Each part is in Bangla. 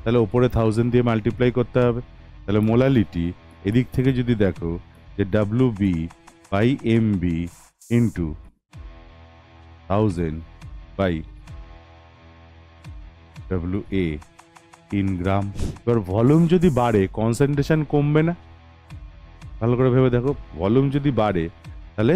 তাহলে ওপরে 1000 দিয়ে মাল্টিপ্লাই করতে হবে। তাহলে মোলালিটি এদিক থেকে যদি দেখো যে WB/MB into 1000 by WA in gram. এবার ভলিউম যদি বাড়ে কনসেন্ট্রেশন কমবে না? ভালো করে ভেবে দেখো, ভলিউম যদি বাড়ে তাহলে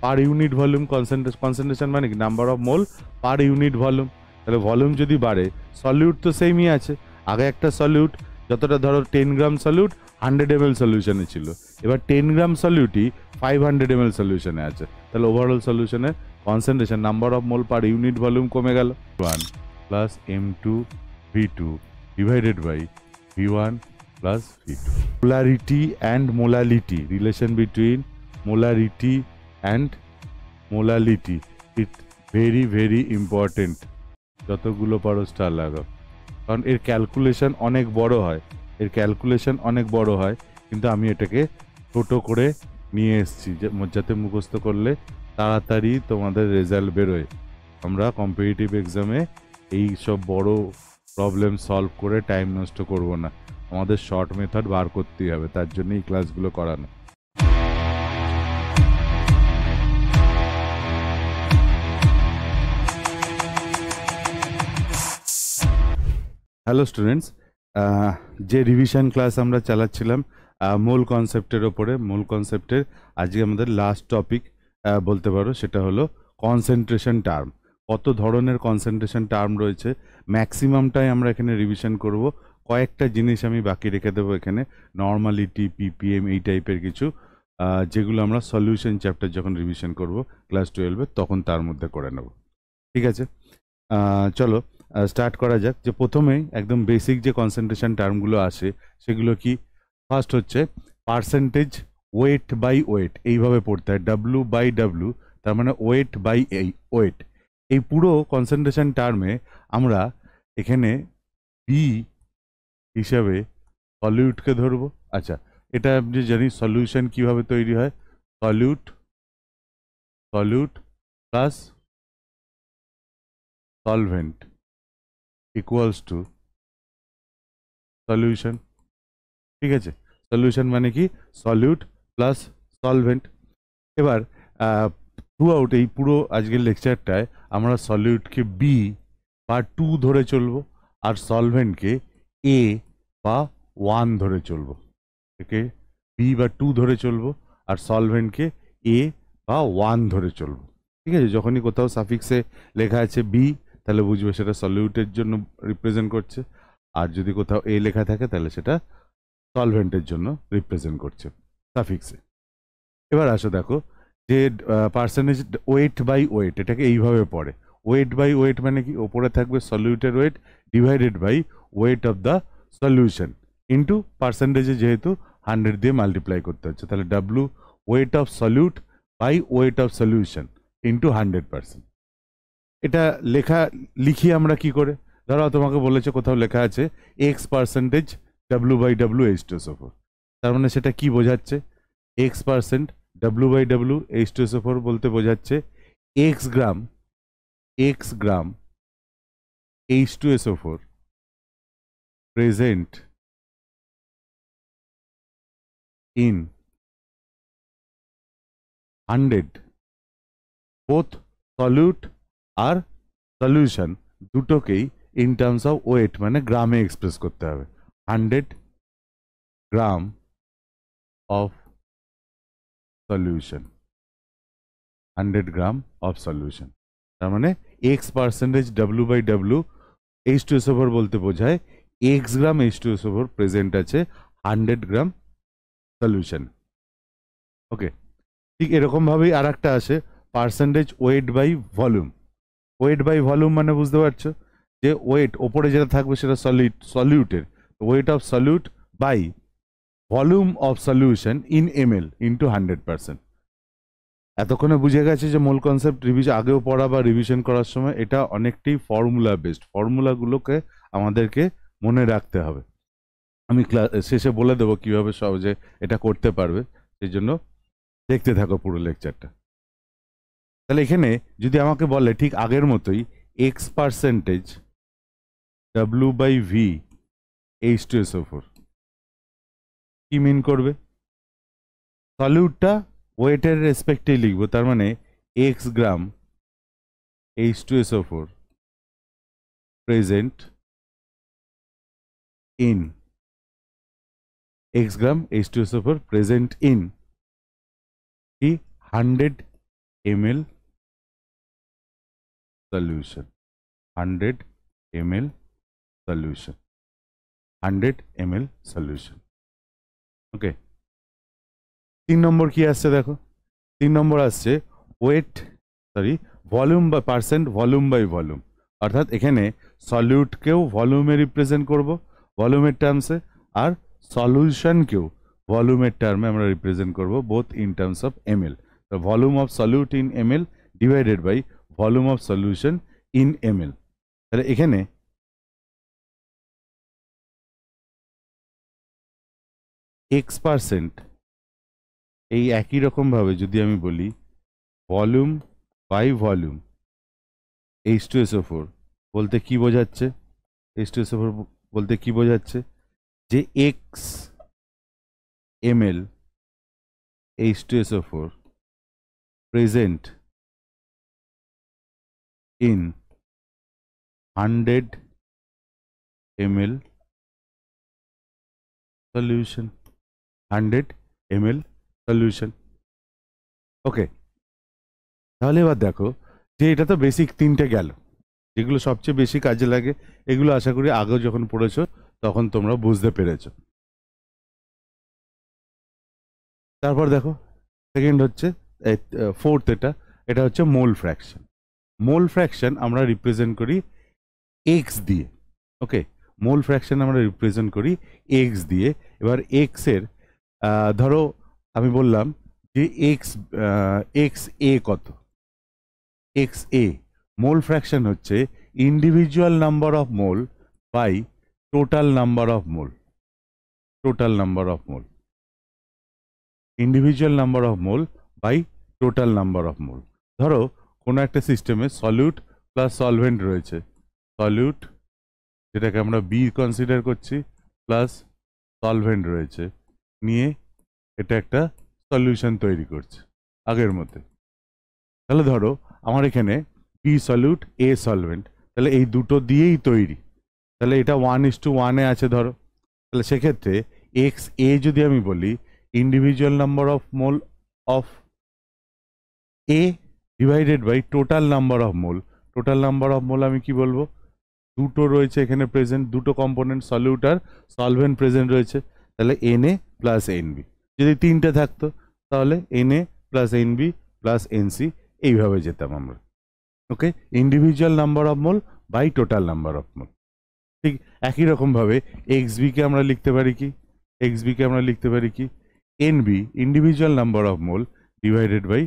পার ইউনিট ভলিউম কনসেন্ট্রেশন মানে কি number of mole per unit volume. তাহলে ভলিউম যদি বাড়ে সলিউট তো সেমই আছে। আগে একটা সলিউট যতটা ধরো 10 গ্রাম সলিউট 100 ml সলিউশনে ছিল, এবার 10 গ্রাম সলিউটই 500 ml সলিউশনে আছে। তাহলে ওভারঅল সলিউশনের concentration number of mole per unit volume কমে গেল। 1 plus M2V2 divided by V1 plus V2. Polarity and molality, relation between molarity and molality, it's very very important. যতগুলো পারো স্টার লাগাও, কারণ এর ক্যালকুলেশন অনেক বড় হয়, কিন্তু আমি এটাকে ছোট করে নিয়ে এসেছি যাতে মুখস্থ করলে তাড়াতাড়ি তোমাদের রেজাল্ট বেরোয়। আমরা কম্পিটিটিভ এক্সামে এই সব বড় প্রবলেম সলভ করে টাইম নষ্ট করব না, আমাদের শর্ট মেথড বার করতেই হবে, তার জন্য এই ক্লাসগুলো করানো। হ্যালো স্টুডেন্টস, যে রিভিশন ক্লাস আমরা চালাচ্ছিলাম মূল কনসেপ্টের ওপরে, মূল কনসেপ্টের আজকে আমাদের লাস্ট টপিক বলতে পারো, সেটা হলো কনসেন্ট্রেশন টার্ম। কত ধরনের কনসেন্ট্রেশন টার্ম রয়েছে ম্যাক্সিমামটাই আমরা এখানে রিভিশন করব। কয়েকটা জিনিস আমি বাকি রেখে দেবো এখানে, নর্মালিটি, পিপিএম, এই টাইপের কিছু যেগুলো আমরা সলিউশন চ্যাপ্টার যখন রিভিশন করব ক্লাস 12-এ তখন তার মধ্যে করে নেব। ঠিক আছে, চলো স্টার্ট করা যাক। যে প্রথমেই একদম বেসিক যে কনসেন্ট্রেশন টার্মগুলো আসে সেগুলো কি, ফার্স্ট হচ্ছে পার্সেন্টেজ ওয়েট বাই ওয়েট, এইভাবে পড়তে হয় W/W, তার মানে ওয়েট বাই ওয়েট। এই পুরো কনসেন্ট্রেশন টার্মে আমরা এখানে বি হিসাবে সলিউটকে ধরবো। আচ্ছা, এটা আপনি জানি সলিউশন কিভাবে তৈরি হয়, solute plus solvent equals to solution. ঠিক আছে, সলিউশন মানে কি সলিউট প্লাস সলভেন্ট। এবার থ্রু আউট এই পুরো আজকের লেকচারটায় আমরা সলিউটকে বি বা 2 ধরে চলবো, আর সলভেন্টকে এ বা 1 ধরে চলবো। একে বি বা 2 ধরে চলবো আর সলভেন্টকে এ বা 1 ধরে চলবো। ঠিক আছে, যখনই কোথাও সাফিক্সে লেখা আছে বি তাহলে বুঝবে সেটা সলিউটের জন্য রিপ্রেজেন্ট করছে, আর যদি কোথাও এ লেখা থাকে তাহলে সেটা সলভেন্টের জন্য রিপ্রেজেন্ট করছে সাফিক্সে। এবার আসো দেখো যে পার্সেন্টেজ ওয়েট বাই ওয়েট, এটাকে এইভাবে পড়ে। ওয়েট বাই ওয়েট মানে কি, ওপরে থাকবে সলিউটের weight divided by weight of the solution into পার্সেন্টেজে যেহেতু 100 দিয়ে মাল্টিপ্লাই করতে হচ্ছে, তাহলে W weight of solute by weight of solution into 100%। এটা লিখি আমরা কি করে, ধরো তোমাকে বলেছে কোথাও লেখা আছে X% W/W H2SO4, তার মানে সেটা কি বোঝাচ্ছে, X% W/W H2SO4 বলতে বোঝাচ্ছে X gram H2SO4 present in 100 both solute আর সলিউশন দুটোকেই ইন টার্মস অফ ওয়েট মানে গ্রামে এক্সপ্রেস করতে হবে। 100 gram of solution, 100 gram of solution, তার মানে X% W/W H2SO4 বলতে বোঝায় X গ্রাম H2SO4 প্রেজেন্ট আছে 100 গ্রাম সলিউশন। ওকে, ঠিক এরকম ভাবেই আর একটা আসে percentage weight by volume. Weight by volume মানে বুঝতে পারছো যে ওয়েট ওপরে যেটা থাকবে সেটা সলিউটের, weight of solute by volume of solution in ml into 100%। এতক্ষণে বুঝে গেছে যে মূল কনসেপ্ট রিভিশন আগেও পড়া বা রিভিশন করার সময় এটা অনেকটাই ফর্মুলা বেসড, ফর্মুলাগুলোকে আমাদেরকে মনে রাখতে হবে। আমি ক্লাস শেষে বলে দেবো কিভাবে সহজে এটা করতে পারবে, সেই জন্য দেখতে থাকো পুরো লেকচারটা। তাহলে এখানে যদি আমাকে বলে ঠিক আগের মতোই X% W/V H2SO4 কি মিন করবে সলিউটটা ওয়েটের রেসপেক্টে লিখবো তার মানে x gram H2SO4 present in x gram H2SO4 present in কি 100 ml solution 100 ml solution 100 ml solution ওকে 3 নম্বর কি আসছে দেখো 3 নম্বর আসছে ওয়েট সরি ভলিউম বা পার্সেন্ট ভলিউম বাই ভলিউম অর্থাৎ এখানে সলিউটকেও ভলিউমে রিপ্রেজেন্ট করব ভলিউমের টার্মসে আর সলিউশনকেও ভলিউমের টার্মে আমরা রিপ্রেজেন্ট করব both in terms of ml তো volume of solute in ml divided by volume of solution in ml তাহলে এখানে x% এই একই রকম ভাবে যদি আমি বলি ভলিউম বাই ভলিউম H2SO4 বলতে কি বোঝাচ্ছে H2SO4 বলতে কি বোঝাচ্ছে যে x ml H2SO4 present in 100 ml solution 100 ml solution ওকে তাহলে এবার দেখো যে এটা তো বেসিক তিনটে গেল যেগুলো সবচেয়ে বেশি কাজে লাগে এগুলো আশা করি আগে যখন পড়েছো তখন তোমরা বুঝতে পেরেছো তারপর দেখো সেকেন্ড হচ্ছে ফোর্থ এটা হচ্ছে মোল ফ্র্যাকশন মোল ফ্র্যাকশন আমরা রিপ্রেজেন্ট করি এক্স দিয়ে ওকে মোল ফ্র্যাকশন আমরা রিপ্রেজেন্ট করি এক্স দিয়ে এবার এক্স এর ধরো আমি বললাম যে এক্স এ কত এক্স এ মোল ফ্র্যাকশন হচ্ছে individual number of mole by total number of mole total number of mole individual number of mole by total number of mole ধরো কোনো একটা সিস্টেমে সলিউট প্লাস সলভেন্ট রয়েছে সলিউট যেটাকে আমরা বি কনসিডার করছি প্লাস সলভেন্ট রয়েছে নিয়ে এটা একটা সলিউশন তৈরি করছে আগের মধ্যে তাহলে ধরো আমার এখানে বি সলিউট এ সলভেন্ট তাহলে এই দুটো দিয়েই তৈরি তাহলে এটা 1:1 আছে ধরো তাহলে সেক্ষেত্রে এক্স এ যদি আমি বলি individual number of mole of A divided by total number of mole total number of mole আমি কি বলবো দুটো রয়েছে এখানে প্রেজেন্ট দুটো কম্পোনেন্ট সলিউট আর সলভেন্ট প্রেজেন্ট রয়েছে তাহলে এনএ প্লাস এনবি যদি তিনটে থাকতো তাহলে N A plus N B plus N C এইভাবে যেতাম আমরা okay individual number of mole by total number of mole ঠিক একই রকমভাবে এক্সবিকে আমরা লিখতে পারি কি এক্সবিকে আমরা লিখতে পারি কি n B individual number of mole divided by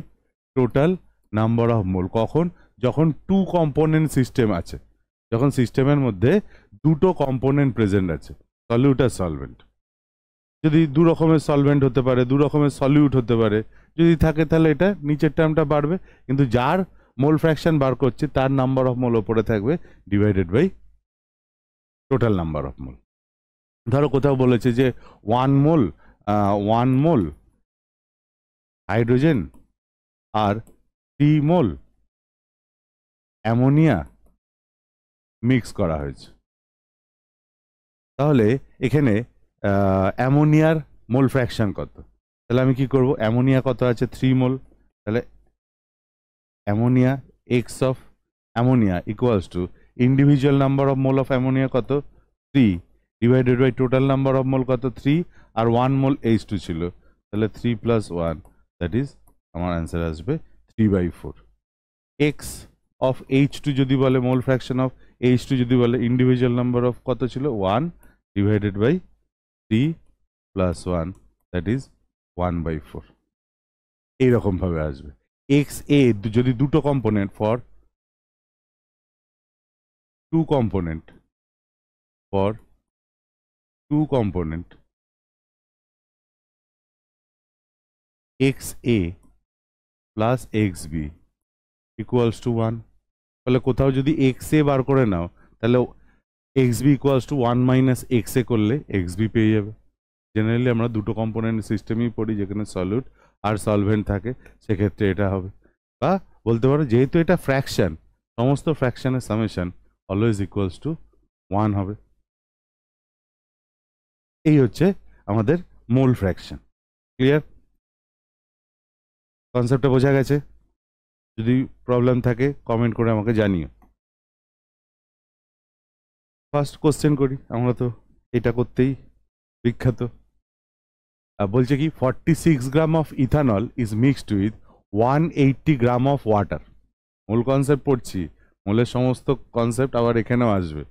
total number of mole কখন যখন টু কম্পোনেন্ট সিস্টেম আছে যখন সিস্টেমের মধ্যে দুটো কম্পোনেন্ট প্রেজেন্ট আছে সলিউট আর সলভেন্ট যদি দু রকমের সলভেন্ট হতে পারে দু রকমের সলিউট হতে পারে যদি থাকে তাহলে এটা নিচের টার্মটা বাড়বে কিন্তু যার মোল ফ্র্যাকশন বার করছে তার নাম্বার অফ মোল ওপরে থাকবে divided by total number of mole ধরো কোথাও বলেছে যে 1 মোল হাইড্রোজেন আর 3 মোল অ্যামোনিয়া মিক্স করা হয়েছে তাহলে এখানে অ্যামোনিয়ার মোল ফ্র্যাকশন কত তাহলে আমি কি করব অ্যামোনিয়া কত আছে 3 মোল তাহলে ammonia x of ammonia equals to individual number of mole of ammonia কত 3 divided by total number of mole কত 3 আর 1 মোল H2 ছিল তাহলে 3 + 1 দ্যাট ইজ আমার অ্যান্সার আসবে 3/4 এক্স অফ H2 যদি বলে মোল ফ্র্যাকশন অফ H2 যদি বলে ইন্ডিভিজুয়াল নাম্বার অফ কত ছিল 1 ডিভাইডেড বাই 3 + 1 দ্যাট ইজ 1/4 এইরকম ভাবে আসবে এক্স এ যদি দুটো component for two component x A plus x B equals to 1 তাহলে কোথাও যদি এক্স এ বার করে নাও তাহলে X B equals to 1 minus X A করলে এক্স বি পেয়ে যাবে। জেনারেলি আমরা দুটো কম্পোনেন্ট সিস্টেমই পড়ি, যেখানে সলিউট আর সলভেন্ট থাকে, সেক্ষেত্রে এটা হবে। বা বলতে পারো যেহেতু এটা ফ্র্যাকশন, সমস্ত ফ্র্যাকশনের সামেশন অলওয়েজ ইকুয়ালস টু 1 হবে। এই হচ্ছে আমাদের মোল ফ্র্যাকশন। ক্লিয়ার? কনসেপ্টটা বোঝা গেছে? যদি প্রবলেম থাকে কমেন্ট করে আমাকে জানিও। ফার্স্ট কোশ্চেন করি, আমরা তো এটা করতেই বিখ্যাত। বলছে কি 46 gram of ethanol is mixed with 180 gram of water. মূল কনসেপ্ট পড়ছি, মোলের সমস্ত কনসেপ্ট আবার এখানেও আসবে।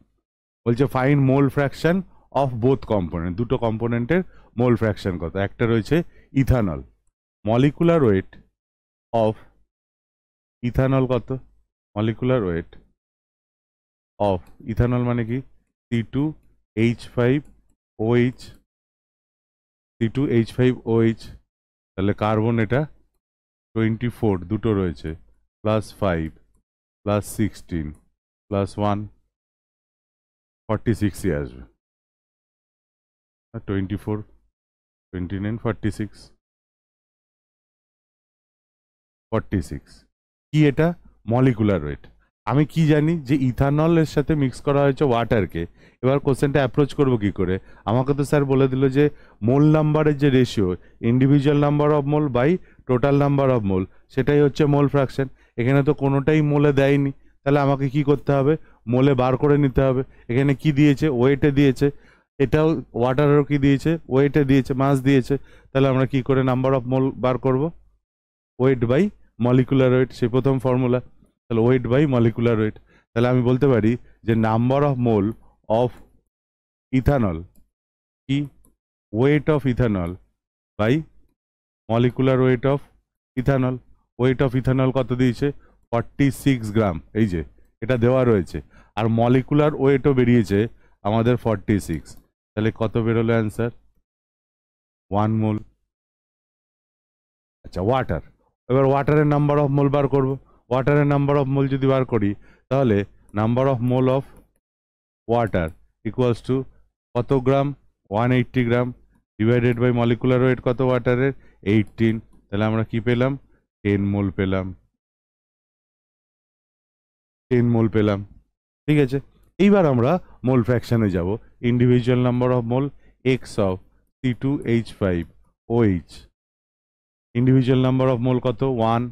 বলছে find mole fraction of both component, দুটো কম্পোনেন্টের মোল ফ্র্যাকশন কত। একটা রয়েছে ethanol, molecular weight of ethanol কত, মলিকুলার ওয়েট অফ ইথানল মানে কি C2H5OH, C2H5OH, তাহলে কার্বন এটা 24 দুটো রয়েছে, প্লাস 5 প্লাস 16 প্লাস 1 46ই আসবে। 24 29 46 46 কি এটা মলিকুলার ওয়েট। আমি কি জানি যে ইথানলের সাথে মিক্স করা হয়েছে ওয়াটারকে। এবার কোশ্চেনটা অ্যাপ্রোচ করব কি করে? আমাকে তো স্যার বলে দিল যে মোল নাম্বারের যে ratio, individual number of mole by total number of mole, সেটাই হচ্ছে মোল ফ্র্যাকশন। এখানে তো কোনোটাই মোলে দেয়নি, তাহলে আমাকে কি করতে হবে? মোলে বার করে নিতে হবে। এখানে কি দিয়েছে? ওয়েটে দিয়েছে। এটাও ওয়াটারেরও কি দিয়েছে? ওয়েটে দিয়েছে, মাস দিয়েছে। তাহলে আমরা কি করে নাম্বার অফ মোল বার করব? ওয়েট বাই মলিকুলার ওয়েট, সেই প্রথম ফর্মুলা। তাহলে ওয়েট বাই মলিকুলার ওয়েট। তাহলে আমি বলতে পারি যে number of mole of ethanol কি weight of ethanol by molecular weight of ethanol. Weight of ethanol কত দিয়েছে? 46 গ্রাম, এই যে এটা দেওয়া রয়েছে। আর মলিকুলার ওয়েটও বেরিয়েছে আমাদের 46। তাহলে কত বেরোলো অ্যান্সার? 1 মোল। আচ্ছা, ওয়াটার, এবার ওয়াটারের নাম্বার অফ মোল বার করব। ওয়াটারের নাম্বার অফ মোল যদি বার করি, তাহলে number of mole of water equals to কত গ্রাম? 180 গ্রাম ডিভাইডেড বাই মলিকুলার ওয়েট কত ওয়াটারের? 18। তাহলে আমরা কি পেলাম? 10 মোল পেলাম। 10 মোল পেলাম। ঠিক আছে, এইবার আমরা মোল ফ্র্যাকশনে যাব। Individual number of mole x of C2H5OH, individual number of mole কত? 1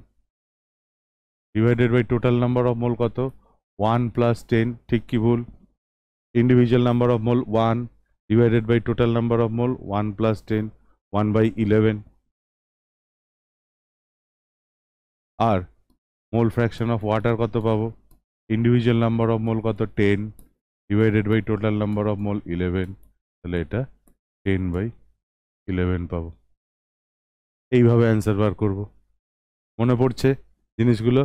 divided by total number of mole কত? 1 প্লাস 10, ঠিক কি ভুল? Individual number of mole 1 divided by total number of mole 1 plus 10, 1/11। আর মোল ফ্র্যাকশন অফ ওয়াটার কত পাবো? ইন্ডিভিজুয়াল নাম্বার অফ মোল কত? 10 divided by total number of mole 11। তাহলে এটা 10/11 পাবো। এইভাবে অ্যান্সার বার করব। মনে পড়ছে জিনিসগুলো?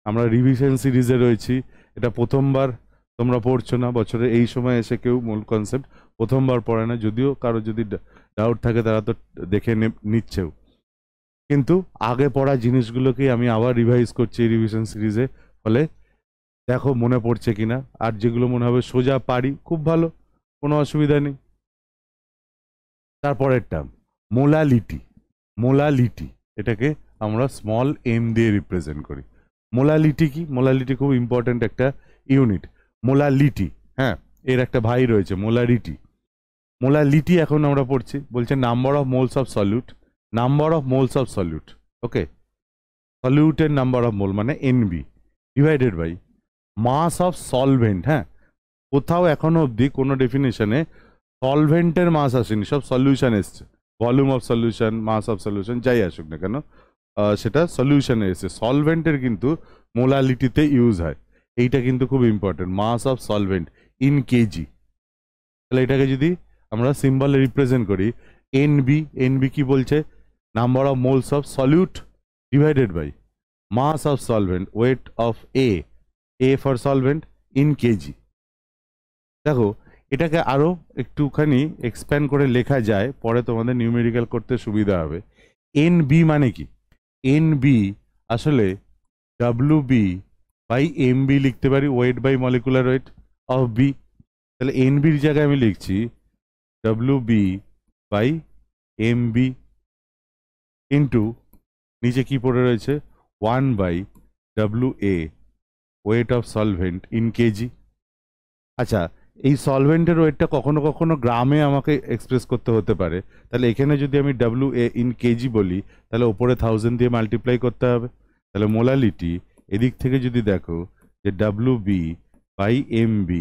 আমরা রিভিশন সিরিজে রয়েছি। এটা প্রথমবার তোমরা পড়ছো না, বছরে এই সময় এসে কেউ মূল কনসেপ্ট প্রথমবার পড়ে না। যদিও কারো যদি ডাউট থাকে তারা তো দেখে নিচ্ছেও, কিন্তু আগে পড়া জিনিসগুলোকেই আমি আবার রিভাইজ করছি এই রিভিশন সিরিজে। ফলে দেখো মনে পড়ছে কিনা। আর যেগুলো মনে হবে সোজা পারি, খুব ভালো, কোনো অসুবিধা নেই। তারপরের টার্ম মোলালিটি। মোলালিটি এটাকে আমরা স্মল এম দিয়ে রিপ্রেজেন্ট করি। মোলালিটি কি? মোলালিটি খুব ইম্পর্ট্যান্ট একটা ইউনিট। মোলালিটি, হ্যাঁ, এর একটা ভাই রয়েছে মোলারিটি। মোলালিটি এখন আমরা পড়ছি। বলছে number of moles of solute, number of moles of solute, okay, সলিউটের নাম্বার অফ মোল মানে N B divided by mass of solvent. হ্যাঁ, কোথাও এখনো অবধি কোনো ডেফিনেশনে সলভেন্টের মাস আসেনি, সব সলিউশন এসছে। Volume of solution, mass of solution, যাই আসুক না কেন, সেটা সলিউশনে এসে। সলভেন্টের কিন্তু মোলালিটিতে ইউজ হয়। এইটা কিন্তু খুব important, mass of solvent in KG. তাহলে এটাকে যদি আমরা সিম্বলে রিপ্রেজেন্ট করি, এনবি, এনবি কি বলছে? Number of moles of solute divided by mass of solvent, weight of A, A for solvent in KG. দেখো এটাকে আরো একটুখানি এক্সপ্যান্ড করে লেখা যায়, পরে তোমাদের নিউমেরিক্যাল করতে সুবিধা হবে। এন বি মানে কি? এন বি আসলে W B by M B লিখতে পারি, weight by molecular weight of B. তাহলে এনবির জায়গায় আমি লিখছি W B by M B into নিচে কি পড়ে রয়েছে 1/WA weight of solvent in KG. আচ্ছা, এই সলভেন্টের ওয়েটটা কখনো কখনো গ্রামে আমাকে এক্সপ্রেস করতে হতে পারে। তাহলে এখানে যদি আমি WA ইন কেজি বলি, তাহলে ওপরে 1000 দিয়ে মাল্টিপ্লাই করতে হবে। তাহলে মোলালিটি এদিক থেকে যদি দেখো যে WB/MB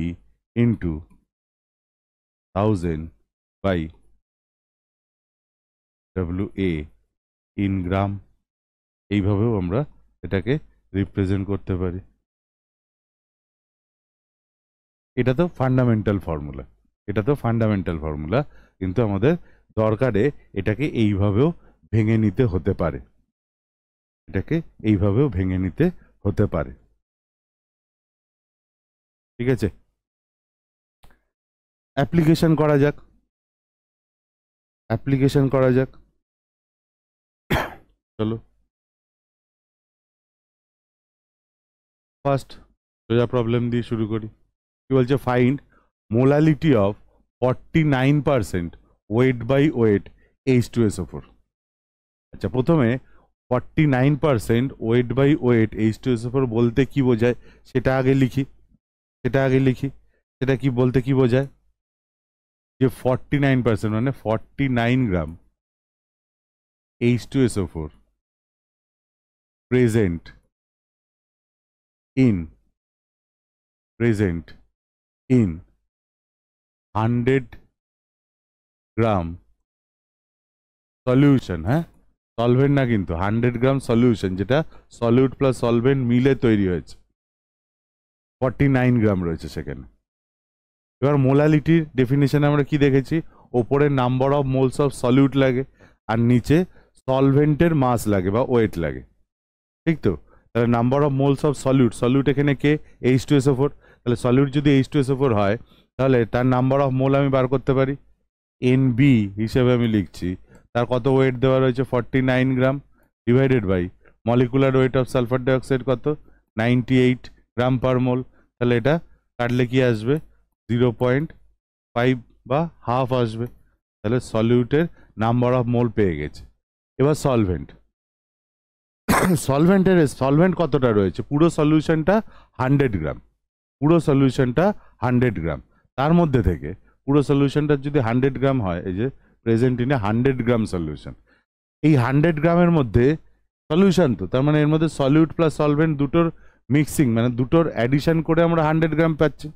ইন্টু 1000/WA ইন গ্রাম, এইভাবেও আমরা এটাকে রিপ্রেজেন্ট করতে পারি। এটা তো ফান্ডামেন্টাল ফর্মুলা, কিন্তু আমাদের দরকারে এটাকে এইভাবেও ভেঙে নিতে হতে পারে, ঠিক আছে। অ্যাপ্লিকেশন করা যাক, চলো। ফার্স্ট সোজা প্রবলেম দিয়ে শুরু করি। কি বলছে? Find molality of 49% weight by weight H2SO4। আচ্ছা, প্রথমে 49% ওয়েট বাই ওয়েট H2SO4 বলতে কি বোঝায় সেটা আগে লিখি। সেটা কি বলতে কি বোঝায়? যে 49% মানে 49 গ্রাম H2SO4 present in 100 gram solution. হ্যাঁ, সলভেন্ট না কিন্তু, 100 গ্রাম সলিউশন, যেটা সলিউট প্লাস সলভেন্ট মিলে তৈরি হয়েছে। 49 গ্রাম রয়েছে সেখানে। এবার মোলালিটির ডেফিনেশনে আমরা কি দেখেছি? ওপরে number of moles of solute লাগে, আর নিচে সলভেন্টের মাস লাগে বা ওয়েট লাগে, ঠিক তো? তাহলে number of moles of solute এখানে কে? H2SO4। তাহলে সলিউট যদি H2SO4 হয়, তাহলে তার নাম্বার অফ মোল আমি বার করতে পারি। NB হিসেবে আমি লিখছি, তার কত ওয়েট দেওয়া রয়েছে? 49 gram, divided by molecular weight of sulphur dioxide কত? 98 গ্রাম পার মোল। তাহলে এটা কাটলে কি আসবে? 0.5 বা হাফ আসবে। তাহলে সলিউটের নাম্বার অফ মোল পেয়ে গেছে। এবার সলভেন্ট কতটা রয়েছে? পুরো সলিউশনটা 100 গ্রাম। তার মধ্যে থেকে পুরো সলিউশনটা যদি 100 গ্রাম হয়, এই যে প্রেজেন্ট ইনে 100 গ্রাম সলিউশন, এই 100 গ্রামের মধ্যে সলিউশন, তো তার মানে এর মধ্যে সলিউট প্লাস সলভেন্ট দুটোর মিক্সিং, মানে দুটোর অ্যাডিশন করে আমরা 100 গ্রাম পাচ্ছি।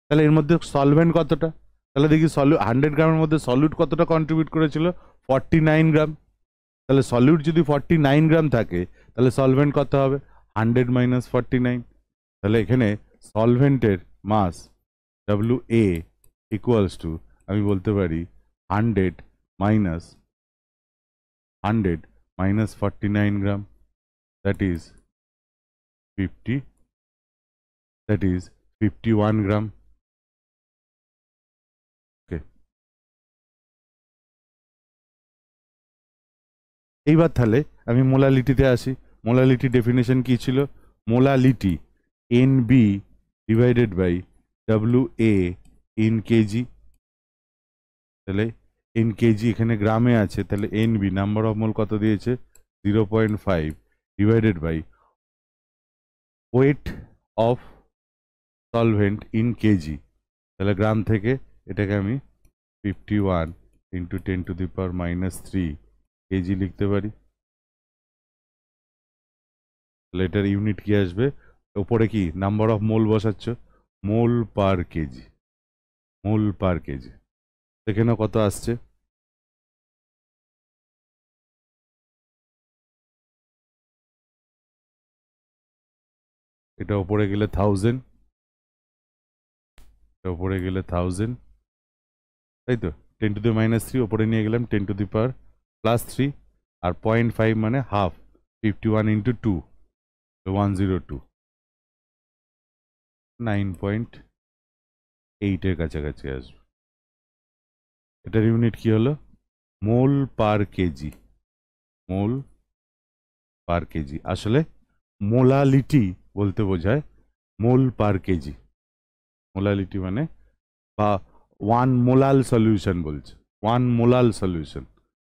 তাহলে এর মধ্যে সলভেন্ট কতটা? তাহলে দেখি 100 গ্রামের মধ্যে সলিউট কতটা কন্ট্রিবিউট করেছিল? 49 গ্রাম। তাহলে সলিউট যদি 49 গ্রাম থাকে, তাহলে সলভেন্ট কত হবে? 100 মাইনাস 49। তাহলে এখানে সলভেন্টের মাস WA ইকুয়ালস টু, আমি বলতে পারি 100 minus 49 gram, that is 51 gram. Okay, এইবার তাহলে আমি মোলালিটিতে আসি। মোলালিটি ডেফিনেশন কি ছিল? Molality NB divided by WA in KG. তাহলে ইন কেজি এখানে গ্রামে আছে, তাহলে NB নাম্বার অফ মোল কত দিয়েছে? 0.5 divided by weight of solvent in KG. তাহলে গ্রাম থেকে এটাকে আমি 51 ইন্টু 10⁻³ কেজি লিখতে পারি। তাহলে এটার ইউনিট কি আসবে? ওপরে কি নাম্বার অফ মোল বসাচ্ছ? Mole per kg. দেখে নাও কত আসছে। এটা ওপরে গেলে 1000, তাই তো? 10⁻³ ওপরে নিয়ে গেলাম 10⁻+3, আর 0.5 মানে হাফ, 51 ইন্টু 2, 102, 9.8 এর কাছাকাছি আসবে। এটার ইউনিট কি হলো? মোল পার কেজি। আসলে মোলালিটি বলতে বোঝায় মোল পার কেজি। মোলালিটি মানে বা 1 মোলাল সলিউশন বলছে, 1 মোলাল সলিউশন,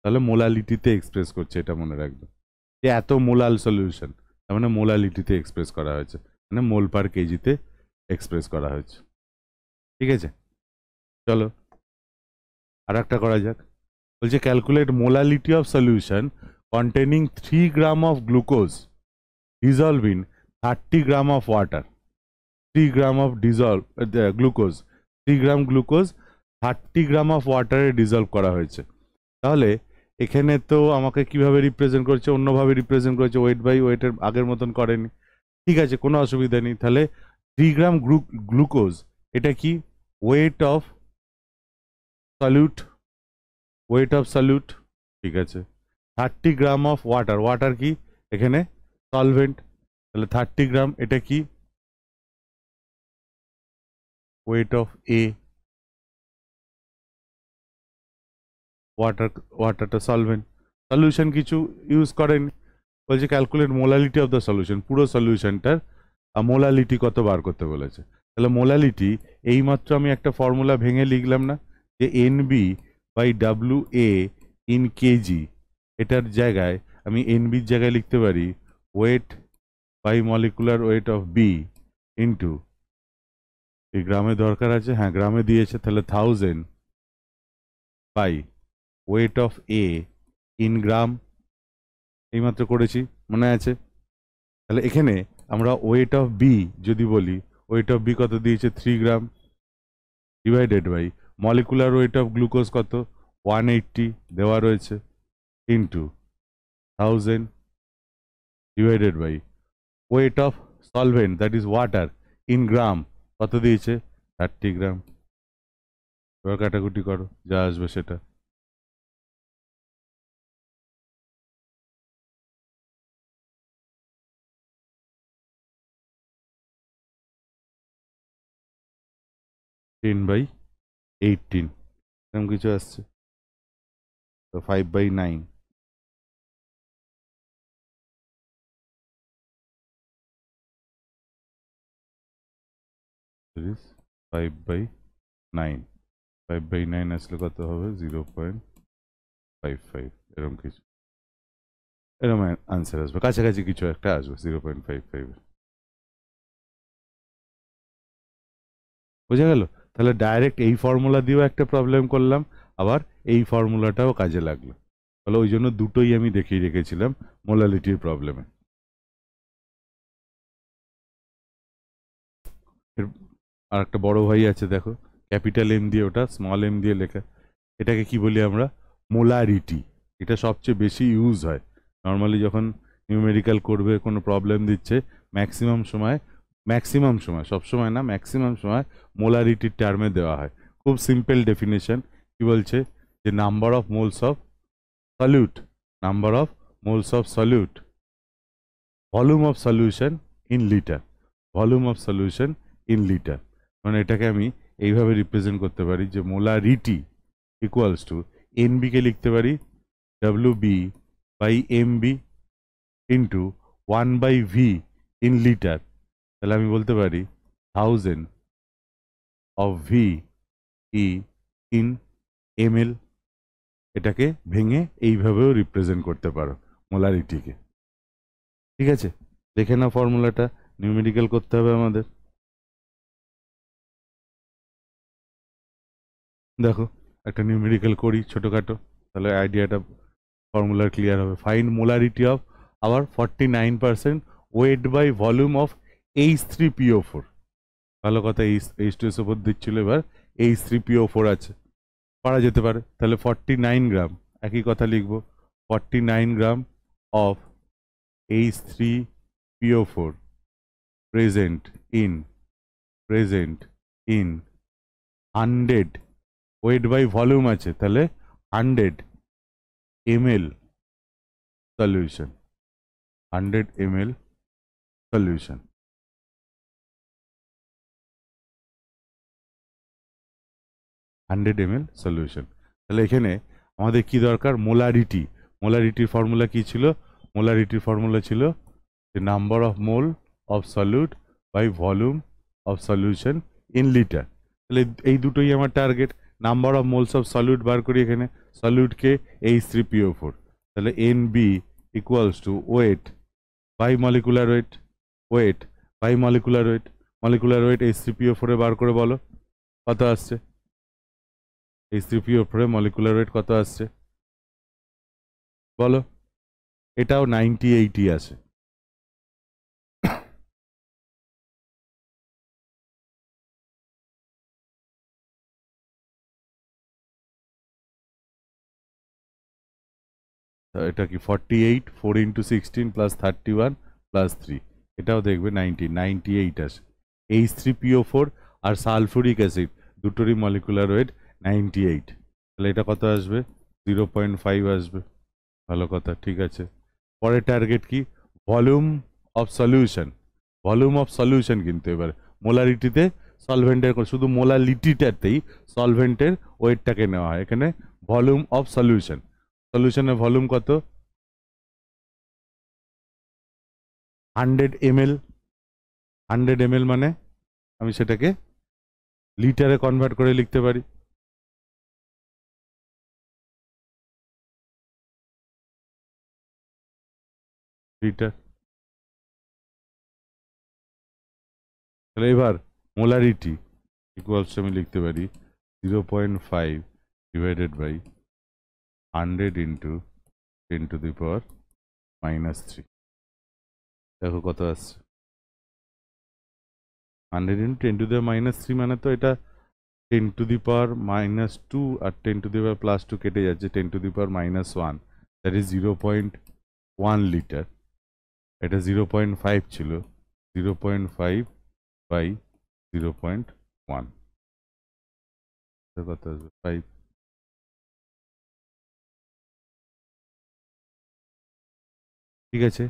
তাহলে মোলালিটিতে এক্সপ্রেস করছে, এটা মনে রাখবে যে এত মোলাল সলিউশন, তার মানে মোলালিটিতে এক্সপ্রেস করা হয়েছে, মানে মোল পার কেজিতে এক্সপ্রেস করা হয়েছে। ঠিক আছে, চলো আর একটা করা যাক। বলছে calculate molality of solution containing 3 gram of glucose dissolve in 30 gram of water. 3 gram of glucose, 3 gram glucose 30 gram of ওয়াটারে ডিজলভ করা হয়েছে। তাহলে এখানে তো আমাকে কিভাবে রিপ্রেজেন্ট করছে, অন্যভাবে রিপ্রেজেন্ট করেছে, ওয়েট বাই ওয়েটের আগের মতন করেনি। ঠিক আছে, কোনো অসুবিধা নেই। তাহলে 3 গ্রাম গ্লুকোজ, এটা কি weight of solute, wait of solute. ঠিক আছে, 30 গ্রাম অফ ওয়াটার, ওয়াটার কি এখানে সলভেন্ট, তাহলে 30 গ্রাম, এটা কি ওয়েট অফ এ, ওয়াটার, ওয়াটারটা সলভেন্ট, সলিউশন কিছু ইউজ করেন। বলছে calculate molality of the solution, পুরো সলিউশনটার মোলালিটি কত বার করতে বলেছে। তাহলে মোলালিটি এইমাত্র আমি একটা ফর্মুলা ভেঙে লিখলাম না, যে N B by W A in kg, এটার জায়গায় আমি এনবির জায়গায় লিখতে পারি weight by molecular weight of B into, এই গ্রামে দরকার আছে, হ্যাঁ গ্রামে দিয়েছে, তাহলে 1000 by weight of A in gram, এইমাত্র করেছি মনে আছে। তাহলে এখানে আমরা ওয়েট অফ বি যদি বলি, ওয়েট অফ বি কত দিয়েছে 3 gram, divided by molecular weight of glucose কত 180 দেওয়া রয়েছে, into 1000 divided by weight of solvent that is water in gram কত দিয়েছে 30 গ্রাম। এবার কাটাকুটি করো, যা আসবে সেটা। টেন বাই 18 এরকম কিছু আসছে, তো 5/9, 5/9, 5/9 আসলে কত হবে 0.55, এরকম কিছু, এরকম আনসার আসবে, কাছাকাছি কিছু একটা আসবে 0.55। বুঝা গেল? তাহলে ডাইরেক্ট এই ফর্মুলা দিয়েও একটা প্রবলেম করলাম, আবার এই ফর্মুলাটাও কাজে লাগলো। তাহলে ওই জন্য দুটোই আমি দেখিয়ে রেখেছিলাম মোলালিটির প্রবলেমে। আর একটা বড় ভাই আছে দেখো, ক্যাপিটাল এম দিয়ে, ওটা স্মল এম দিয়ে লেখা, এটাকে কি বলি আমরা, মোলারিটি। এটা সবচেয়ে বেশি ইউজ হয় নর্মালি যখন নিউমেরিক্যাল করবে, কোনো প্রবলেম দিচ্ছে, ম্যাক্সিমাম সময় সব সময় না, ম্যাক্সিমাম সময় মোলারিটির টার্মে দেওয়া হয়। খুব সিম্পল ডেফিনেশন, কি বলছে যে number of moles of solute, number of moles of solute, volume of solution in litre, volume of solution in litre. মানে এটাকে আমি এইভাবে রিপ্রেজেন্ট করতে পারি যে মোলারিটি ইকুয়ালস টু এনবি কে লিখতে পারি WB by MB into 1/V in litre. তাহলে আমি বলতে পারি 1000 of V E in ml। এটাকে ভেঙে এইভাবেও রিপ্রেজেন্ট করতে পারো মোলারিটিকে। ঠিক আছে, দেখে নাও ফর্মুলাটা, নিউমেরিক্যাল করতে হবে আমাদের। দেখো একটা নিউমেরিক্যাল করি ছোটোখাটো, তাহলে আইডিয়াটা ফর্মুলার ক্লিয়ার হবে। ফাইন্ড মোলারিটি অফ আবার 49% weight by volume of H3PO4। ভালো কথা, H2SO4 দিচ্ছিল, এবার H3PO4 আছে, পারা যেতে পারে। তাহলে 49 গ্রাম, একই কথা লিখবো, 49 gram of H3PO4 present in 100, weight by volume আছে, তাহলে 100 ml solution, 100 ml solution, 100 ml solution. তাহলে এখানে আমাদের কি দরকার, মোলারিটি। মোলারিটির ফর্মুলা কি ছিল, মোলারিটির ফর্মুলা ছিল the number of mole of solute by volume of solution in liter। তাহলে এই দুটোই আমার target. Number of moles of solute বার করি এখানে, সলিউটকে H3PO4, তাহলে NB equals to weight by molecular weight, weight by molecular weight, molecular weight H3PO4 বার করে বলো কত আসছে, H3PO4 মলিকুলার ওয়েট কত আসছে বলো। এটাও 98ই আসে। এটা কি 48, 4 × 16 প্লাস 31 প্লাস 3, এটাও দেখবে 98 আসে। H3PO4 আর সালফুরিক অ্যাসিড দুটোরই মলিকুলার ওয়েট 98, তাহলে এটা কত আসবে 0.5 আসবে। ভালো কথা, ঠিক আছে। পরের টার্গেট কি, volume of solution, volume of solution কিন্তু এবার মোলারিটিতে সলভেন্টের শুধু মোলারিটিটাতেই সলভেন্টের ওয়েটটাকে নেওয়া হয়, এখানে ভলিউম অফ সলিউশন, সলিউশনের ভলিউম কত 100 ml, 100 ml মানে আমি সেটাকে লিটারে কনভার্ট করে লিখতে পারি, লিটার। তাহলে এবার মোলারিটি ইকুয়ালস আমি লিখতে পারি 0.5 ডিভাইডেড বাই 100 ইন্টু 10⁻³ দেখো কত আসছে 100 ইন্টু 10⁻³ মানে তো এটা 10⁻² আর 10⁻+2 কেটে যাচ্ছে 10⁻−1, দ্যাট ইজ 0.1 লিটার। এটা 0.5 ছিল, 0.5 বাই 0.1 কত আসবে 5। ঠিক আছে,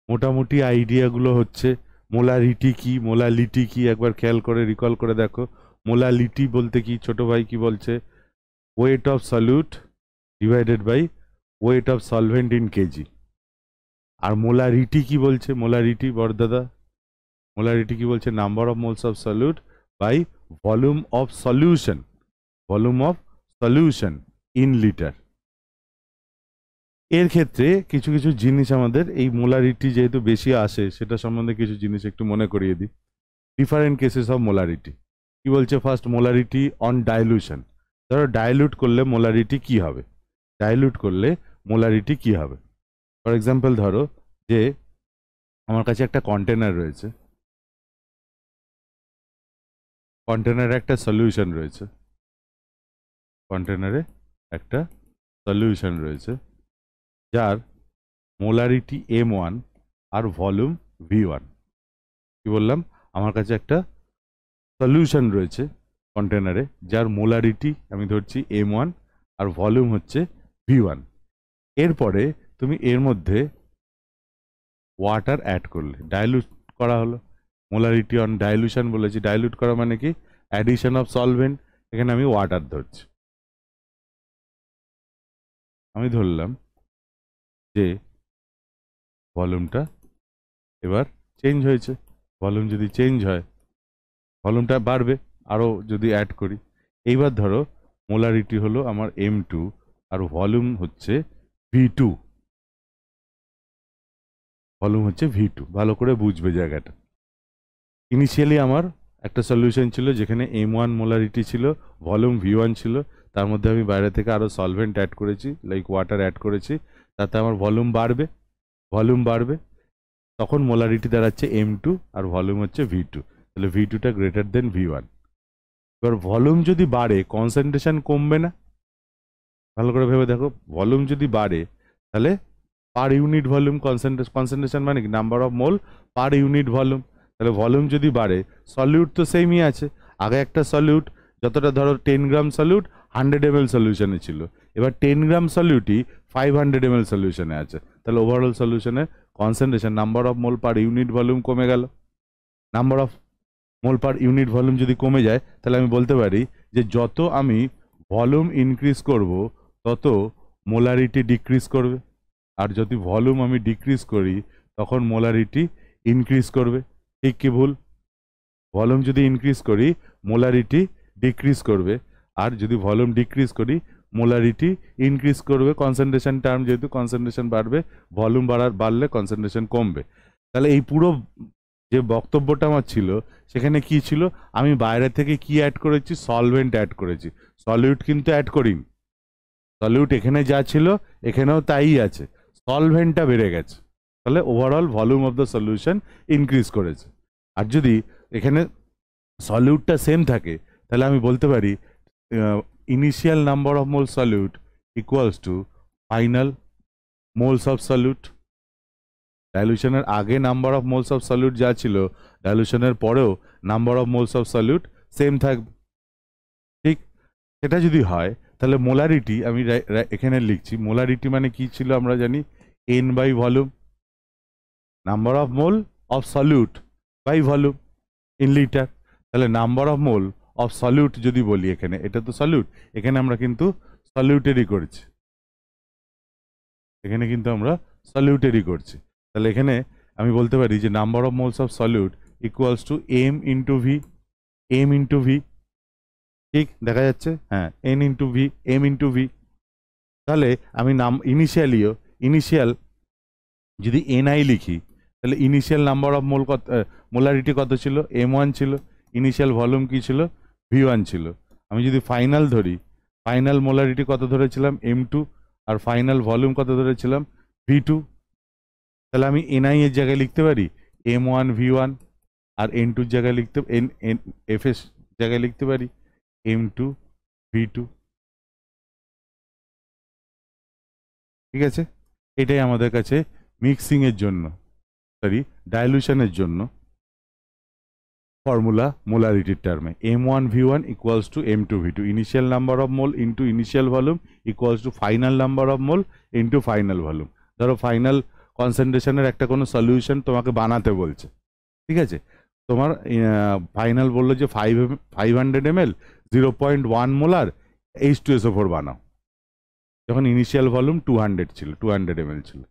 মোটামুটি আইডিয়াগুলো হচ্ছে মোলারিটি কি, মোলালিটি কি একবার খেয়াল করে রিকল করে দেখো। মোলালিটি বলতে কি ছোট ভাই কি বলছে, weight of solute divided by weight of solvent in KG. আর মোলারিটি কি বলছে, মোলারিটি বড়দাদা, মোলারিটি কি বলছে, number of moles of solute by volume of solution, volume of solution in litre. এর ক্ষেত্রে কিছু কিছু জিনিস আমাদের এই মোলারিটি যেহেতু বেশি আসে সেটা সম্বন্ধে কিছু জিনিস একটু মনে করিয়ে দিই। ডিফারেন্ট কেসেস অফ মোলারিটি কি বলছে, ফার্স্ট মোলারিটি অন ডাইলুশন, ধরো ডাইলুট করলে মোলারিটি কি হবে, ডাইলুট করলে মোলারিটি কি হবে। ফর এক্সাম্পল ধরো যে আমার কাছে একটা কন্টেনার রয়েছে, কন্টেনারে একটা সলিউশন রয়েছে, কন্টেনারে একটা সলিউশন রয়েছে যার মোলারিটি M1 আর ভলিউম V1। কি বললাম, আমার কাছে একটা সলিউশন রয়েছে কন্টেনারে যার মোলারিটি আমি ধরছি M1 আর ভলিউম হচ্ছে V1। এরপরে তুমি এর মধ্যে ওয়াটার অ্যাড করলে, ডাইলুট করা হলো, মোলারিটি অন ডাইলুশন বলেছি, ডাইলুট করা মানে কি অ্যাডিশন অফ সলভেন্ট, এখানে আমি ওয়াটার ধরছি। আমি ধরলাম যে ভলিউমটা এবার চেঞ্জ হয়েছে, ভলিউম যদি চেঞ্জ হয় ভলিউমটা বাড়বে আরও যদি অ্যাড করি। এইবার ধরো মোলারিটি হলো আমার M2 আর ভলিউম হচ্ছে V2, ভলিউম হচ্ছে V2, ভালো করে বুঝবে জায়গাটা। ইনিশিয়ালি আমার একটা সলিউশন ছিল যেখানে M1 মোলারিটি ছিল, ভলিউম V1 ছিল, তার মধ্যে আমি বাইরে থেকে আরও সলভেন্ট অ্যাড করেছি, লাইক ওয়াটার অ্যাড করেছি, তাতে আমার ভলিউম বাড়বে, ভলিউম বাড়বে, তখন মোলারিটি দাঁড়াচ্ছে M2 আর ভলিউম হচ্ছে V2, তাহলে V2টা গ্রেটার দেন V1। এবার ভলিউম যদি বাড়ে কনসেন্ট্রেশন কমবে না, ভালো করে ভেবে দেখো, ভলিউম যদি বাড়ে তাহলে পার ইউনিট ভলিউম কনসেন্ট্রেশন মানে কি number of mole per unit volume, তাহলে ভলিউম যদি বাড়ে সলিউট তো সেমই আছে, আগে একটা সলিউট যতটা ধরো 10 গ্রাম সলিউট 100 ml সলিউশনে ছিল, এবার 10 গ্রাম সলিউটই 500 ml সলিউশনে আছে, তাহলে ওভারঅল সলিউশনের concentration number of mole per unit volume কমে গেল। Number of mole per unit volume যদি কমে যায় তাহলে আমি বলতে পারি যে যত আমি ভলিউম ইনক্রিজ করব তত মোলারিটি ডিক্রিজ করবে, আর যদি ভলিউম আমি ডিক্রিজ করি তখন মোলারিটি ইনক্রিজ করবে। ঠিক কি ভুল? ভলিউম যদি ইনক্রিজ করি মোলারিটি ডিক্রিজ করবে, আর যদি ভলিউম ডিক্রিজ করি মোলারিটি ইনক্রিজ করবে। কনসেন্ট্রেশন টার্ম, যেহেতু কনসেন্ট্রেশন বাড়বে, ভলিউম বাড়লে কনসেন্ট্রেশন কমবে। তাহলে এই পুরো যে বক্তব্যটা আমার ছিল সেখানে কি ছিল, আমি বাইরে থেকে কি অ্যাড করেছি, সলভেন্ট অ্যাড করেছি, সলিউট কিন্তু অ্যাড করিনি। সলিউট এখানে যা ছিল এখানেও তাই আছে, সলভেন্টটা বেড়ে গেছে, তাহলে overall volume of the solution increase করেছে। আর যদি এখানে সলিউটটা সেম থাকে তাহলে আমি বলতে পারি initial number of mole solute equals to final moles of solute. ডাইলুশনের আগে number of moles of solute যা ছিল, ডাইলুশনের পরেও number of moles of solute same থাকবে। ঠিক, সেটা যদি হয় তাহলে মোলারিটি আমি এখানে লিখছি, মোলারিটি মানে কি ছিল আমরা জানি, N by volume, number of mole of solute by volume in litre. তাহলে number of mole of solute যদি বলি, এখানে এটা তো সলিউট, এখানে আমরা কিন্তু সলিউটেরই করছি, এখানে কিন্তু আমরা সলিউটেরই করছি। তাহলে এখানে আমি বলতে পারি যে number of moles of solute equals to M into V, M into V. ঠিক দেখা যাচ্ছে, হ্যাঁ, N into V, M into V. তাহলে আমি ইনিশিয়াল যদি এনআই লিখি, তাহলে ইনিশিয়াল নাম্বার অফ মোল কত, মোলারিটি কত ছিল, M1 ছিল, ইনিশিয়াল ভলিউম কি ছিল, V1 ছিল। আমি যদি ফাইনাল ধরি, ফাইনাল মোলারিটি কত ধরেছিলাম, M2, আর ফাইনাল ভলিউম কত ধরেছিলাম, V2। তাহলে আমি এনআই এর জায়গায় লিখতে পারি M1 V1, আর N2 এর জায়গায় এফ এস জায়গায় লিখতে পারি M2 V2। ঠিক আছে, এটাই আমাদের কাছে মিক্সিং এর জন্য, সরি ডাইলুশনের জন্য ফর্মুলা মোলারিটির টার্মে, M1 V1 equals two M2 V2, initial number of mole into initial volume equals to final number of mole into final volume. ধরো ফাইনাল কনসেন্ট্রেশনের একটা কোনো সলিউশন তোমাকে বানাতে বলছে, ঠিক আছে, তোমার ফাইনাল বললো যে 500 ml 0.1 মোলার H2SO4 বানাও, যখন ইনিশিয়াল ভলিউম 200 ছিল, 200 ml ছিল।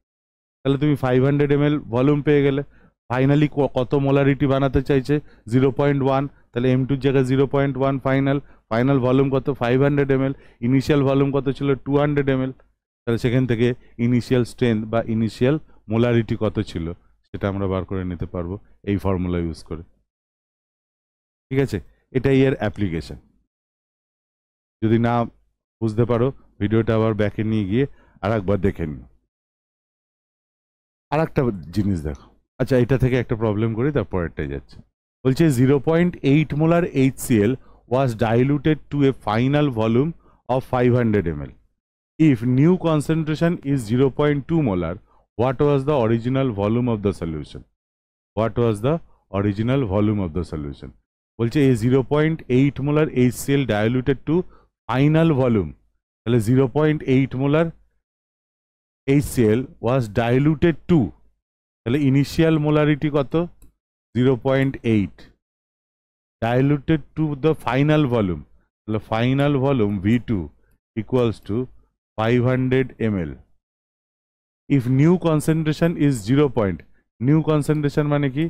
তাহলে তুমি 500 ml ভলিউম পেয়ে গেলে। ফাইনালি কত মোলারিটি বানাতে চাইছে, 0.1, তাহলে M2 এর জায়গায় 0.1 ফাইনাল, ফাইনাল ভলিউম কত 500 ml, ইনিশিয়াল ভলিউম কত ছিল 200 ml। তাহলে সেখান থেকে ইনিশিয়াল স্ট্রেংথ বা ইনিশিয়াল মোলারিটি কত ছিল সেটা আমরা বার করে নিতে পারবো এই ফর্মুলা ইউজ করে। ঠিক আছে, এটাই এর অ্যাপ্লিকেশন। যদি না বুঝতে পারো ভিডিওটা আবার ব্যাকে নিয়ে গিয়ে আর একবার দেখে নিও। আর একটা জিনিস দেখো, আচ্ছা এটা থেকে একটা প্রবলেম করি, তারপরেরটাই যাচ্ছে। বলছে 0.8 molar HCl was diluted to a final volume of 500 ml. If new concentration is 0.2 molar, what was the original volume of the solution? What was the original volume of the solution? বলছে a 0.8 molar HCl diluted to final volume, তাহলে 0.8 molar HCl was diluted to, তাহলে ইনিশিয়াল মোলারিটি কত, 0.8, diluted to the final volume, তাহলে final volume V2 equals to 500 ml. If new concentration is 0 point, new concentration মানে কি,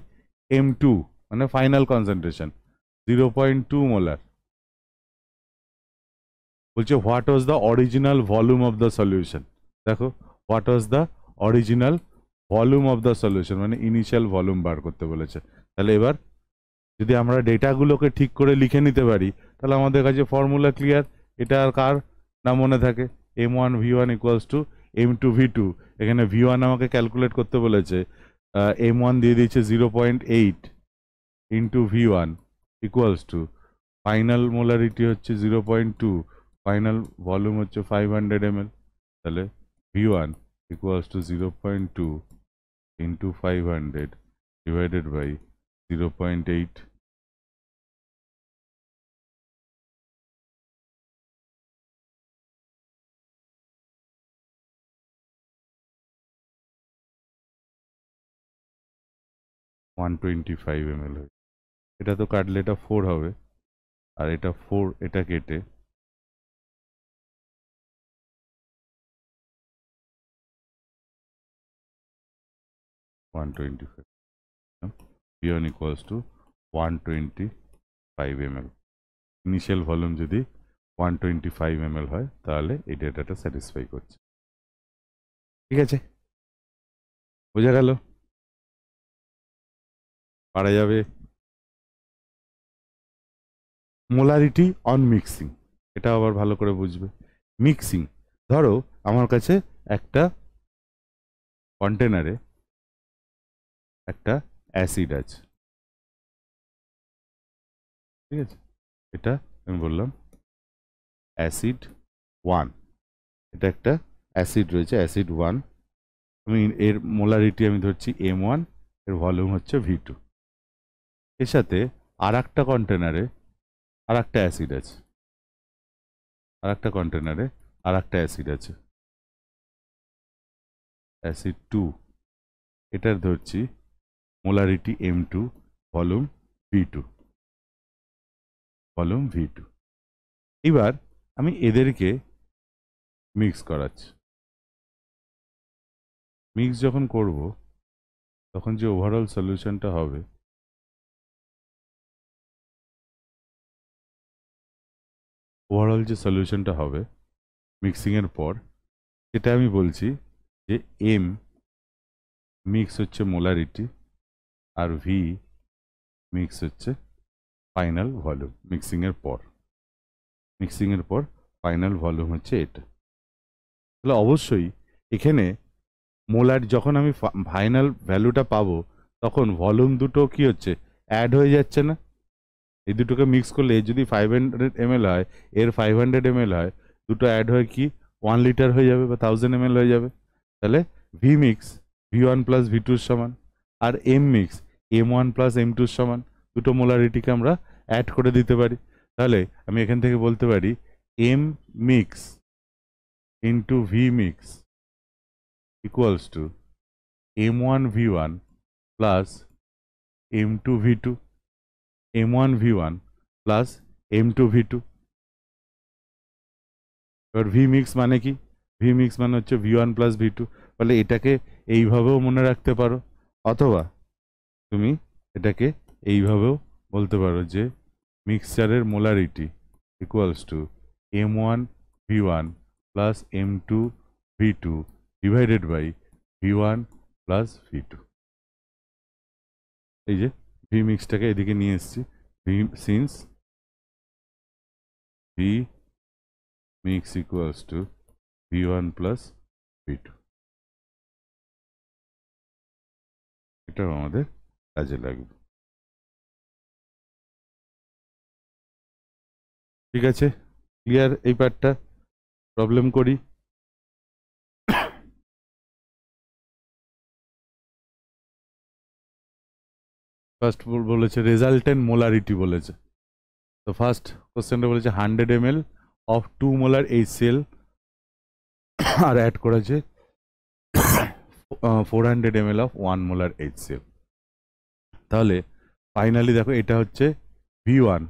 M2 মানে ফাইনাল কনসেন্ট্রেশন 0.2 মোলার। বলছে what was the original volume of the solution. দেখো, what was the original volume of the solution মানে ইনিশিয়াল ভলিউম বার করতে বলেছে। তাহলে এবার যদি আমরা ডেটাগুলোকে ঠিক করে লিখে নিতে পারি তাহলে আমাদের কাছে ফর্মুলা ক্লিয়ার। এটা আর কার না মনে থাকে, M1 V1 equals two M2 V2। এখানে V1 আমাকে ক্যালকুলেট করতে বলেছে, M1 দিয়ে দিয়েছে 0.8 into V1 equals to final molarity হচ্ছে 0.2, ফাইনাল ভলিউম হচ্ছে 500 ml। তাহলে V1 equals to 0.2 into 500 divided by 0.8। One 25 ml হয়। এটা তো কাটলে এটা 4 হবে, আর এটা 4, এটা কেটে 125, V1 equals to 125 ml। Initial volume যদি 125 ml হয় তাহলে এই ডেটাটা স্যাটিসফাই করছে। ঠিক আছে, বোঝা গেল? পারা যাবে। মোলারিটি অন মিক্সিং, এটা আবার ভালো করে বুঝবে। মিক্সিং, ধরো আমার কাছে একটা কন্টেনারে একটা অ্যাসিড আছে, ঠিক আছে, এটা আমি বললাম অ্যাসিড 1, এটা একটা অ্যাসিড রয়েছে অ্যাসিড 1, আমি এর মোলারিটি আমি ধরছি M1, এর ভলিউম হচ্ছে V2। এর সাথে আর একটা কন্টেনারে আর একটা অ্যাসিড আছে, আর একটা কন্টেনারে আর একটা অ্যাসিড আছে অ্যাসিড 2, এটার ধরছি molarity M2, volume V2, volume V2। এবার আমি এদেরকে মিক্স করাচ্ছি। মিক্স যখন করব তখন যে ওভারঅল সলিউশনটা হবে, ওভারঅল যে সলিউশনটা হবে মিক্সিংয়ের পর, সেটা আমি বলছি যে এম মিক্স হচ্ছে মোলারিটি আর ভি মিক্স হচ্ছে ফাইনাল ভলিউম। মিক্সিংয়ের পর ফাইনাল ভলিউম হচ্ছে এটা। তাহলে অবশ্যই এখানে মোলার যখন আমি ফাইনাল ভ্যালুটা পাবো তখন ভলিউম দুটো কি হচ্ছে, অ্যাড হয়ে যাচ্ছে না? এই দুটোকে মিক্স করলে যদি 500 ml হয়, এর 500 ml হয়, দুটো অ্যাড হয়ে কি 1 লিটার হয়ে যাবে বা 1000 ml হয়ে যাবে। তাহলে V mix V1 plus V2 সমান, আর M mix M1 plus M2 সমান। দুটো মোলারিটিকে আমরা অ্যাড করে দিতে পারি। তাহলে আমি এখান থেকে বলতে পারি M mix into V mix equals to M1 V1 plus M2 V2, M1 V1 plus M2 V2। এবার ভি মিক্স মানে কি? ভি মিক্স মানে হচ্ছে V1 প্লাস V2। ফলে এটাকে এইভাবেও মনে রাখতে পারো, অথবা তুমি এটাকে এইভাবেও বলতে পারো যে মিক্সচারের molarity equals to M1 V1 plus M2 V2 divided by V1 plus V2। এই যে ভি মিক্সটাকে এদিকে নিয়ে এসেছি, V since V mix equals to V1 plus V2। এটাও আমাদের কাজে লাগবে। ঠিক আছে, ক্লিয়ার এই পার্টটা? প্রবলেম করি। ফার্স্ট বলেছে রেজাল্টেন্ট মোলারিটি বলেছে। তো ফার্স্ট কোশ্চেনটা বলেছে 100 ml অফ 2 মোলার HCl আর অ্যাড করেছে 400 ml অফ 1 মোলার HCl। তাহলে ফাইনালি দেখো এটা হচ্ছে V1,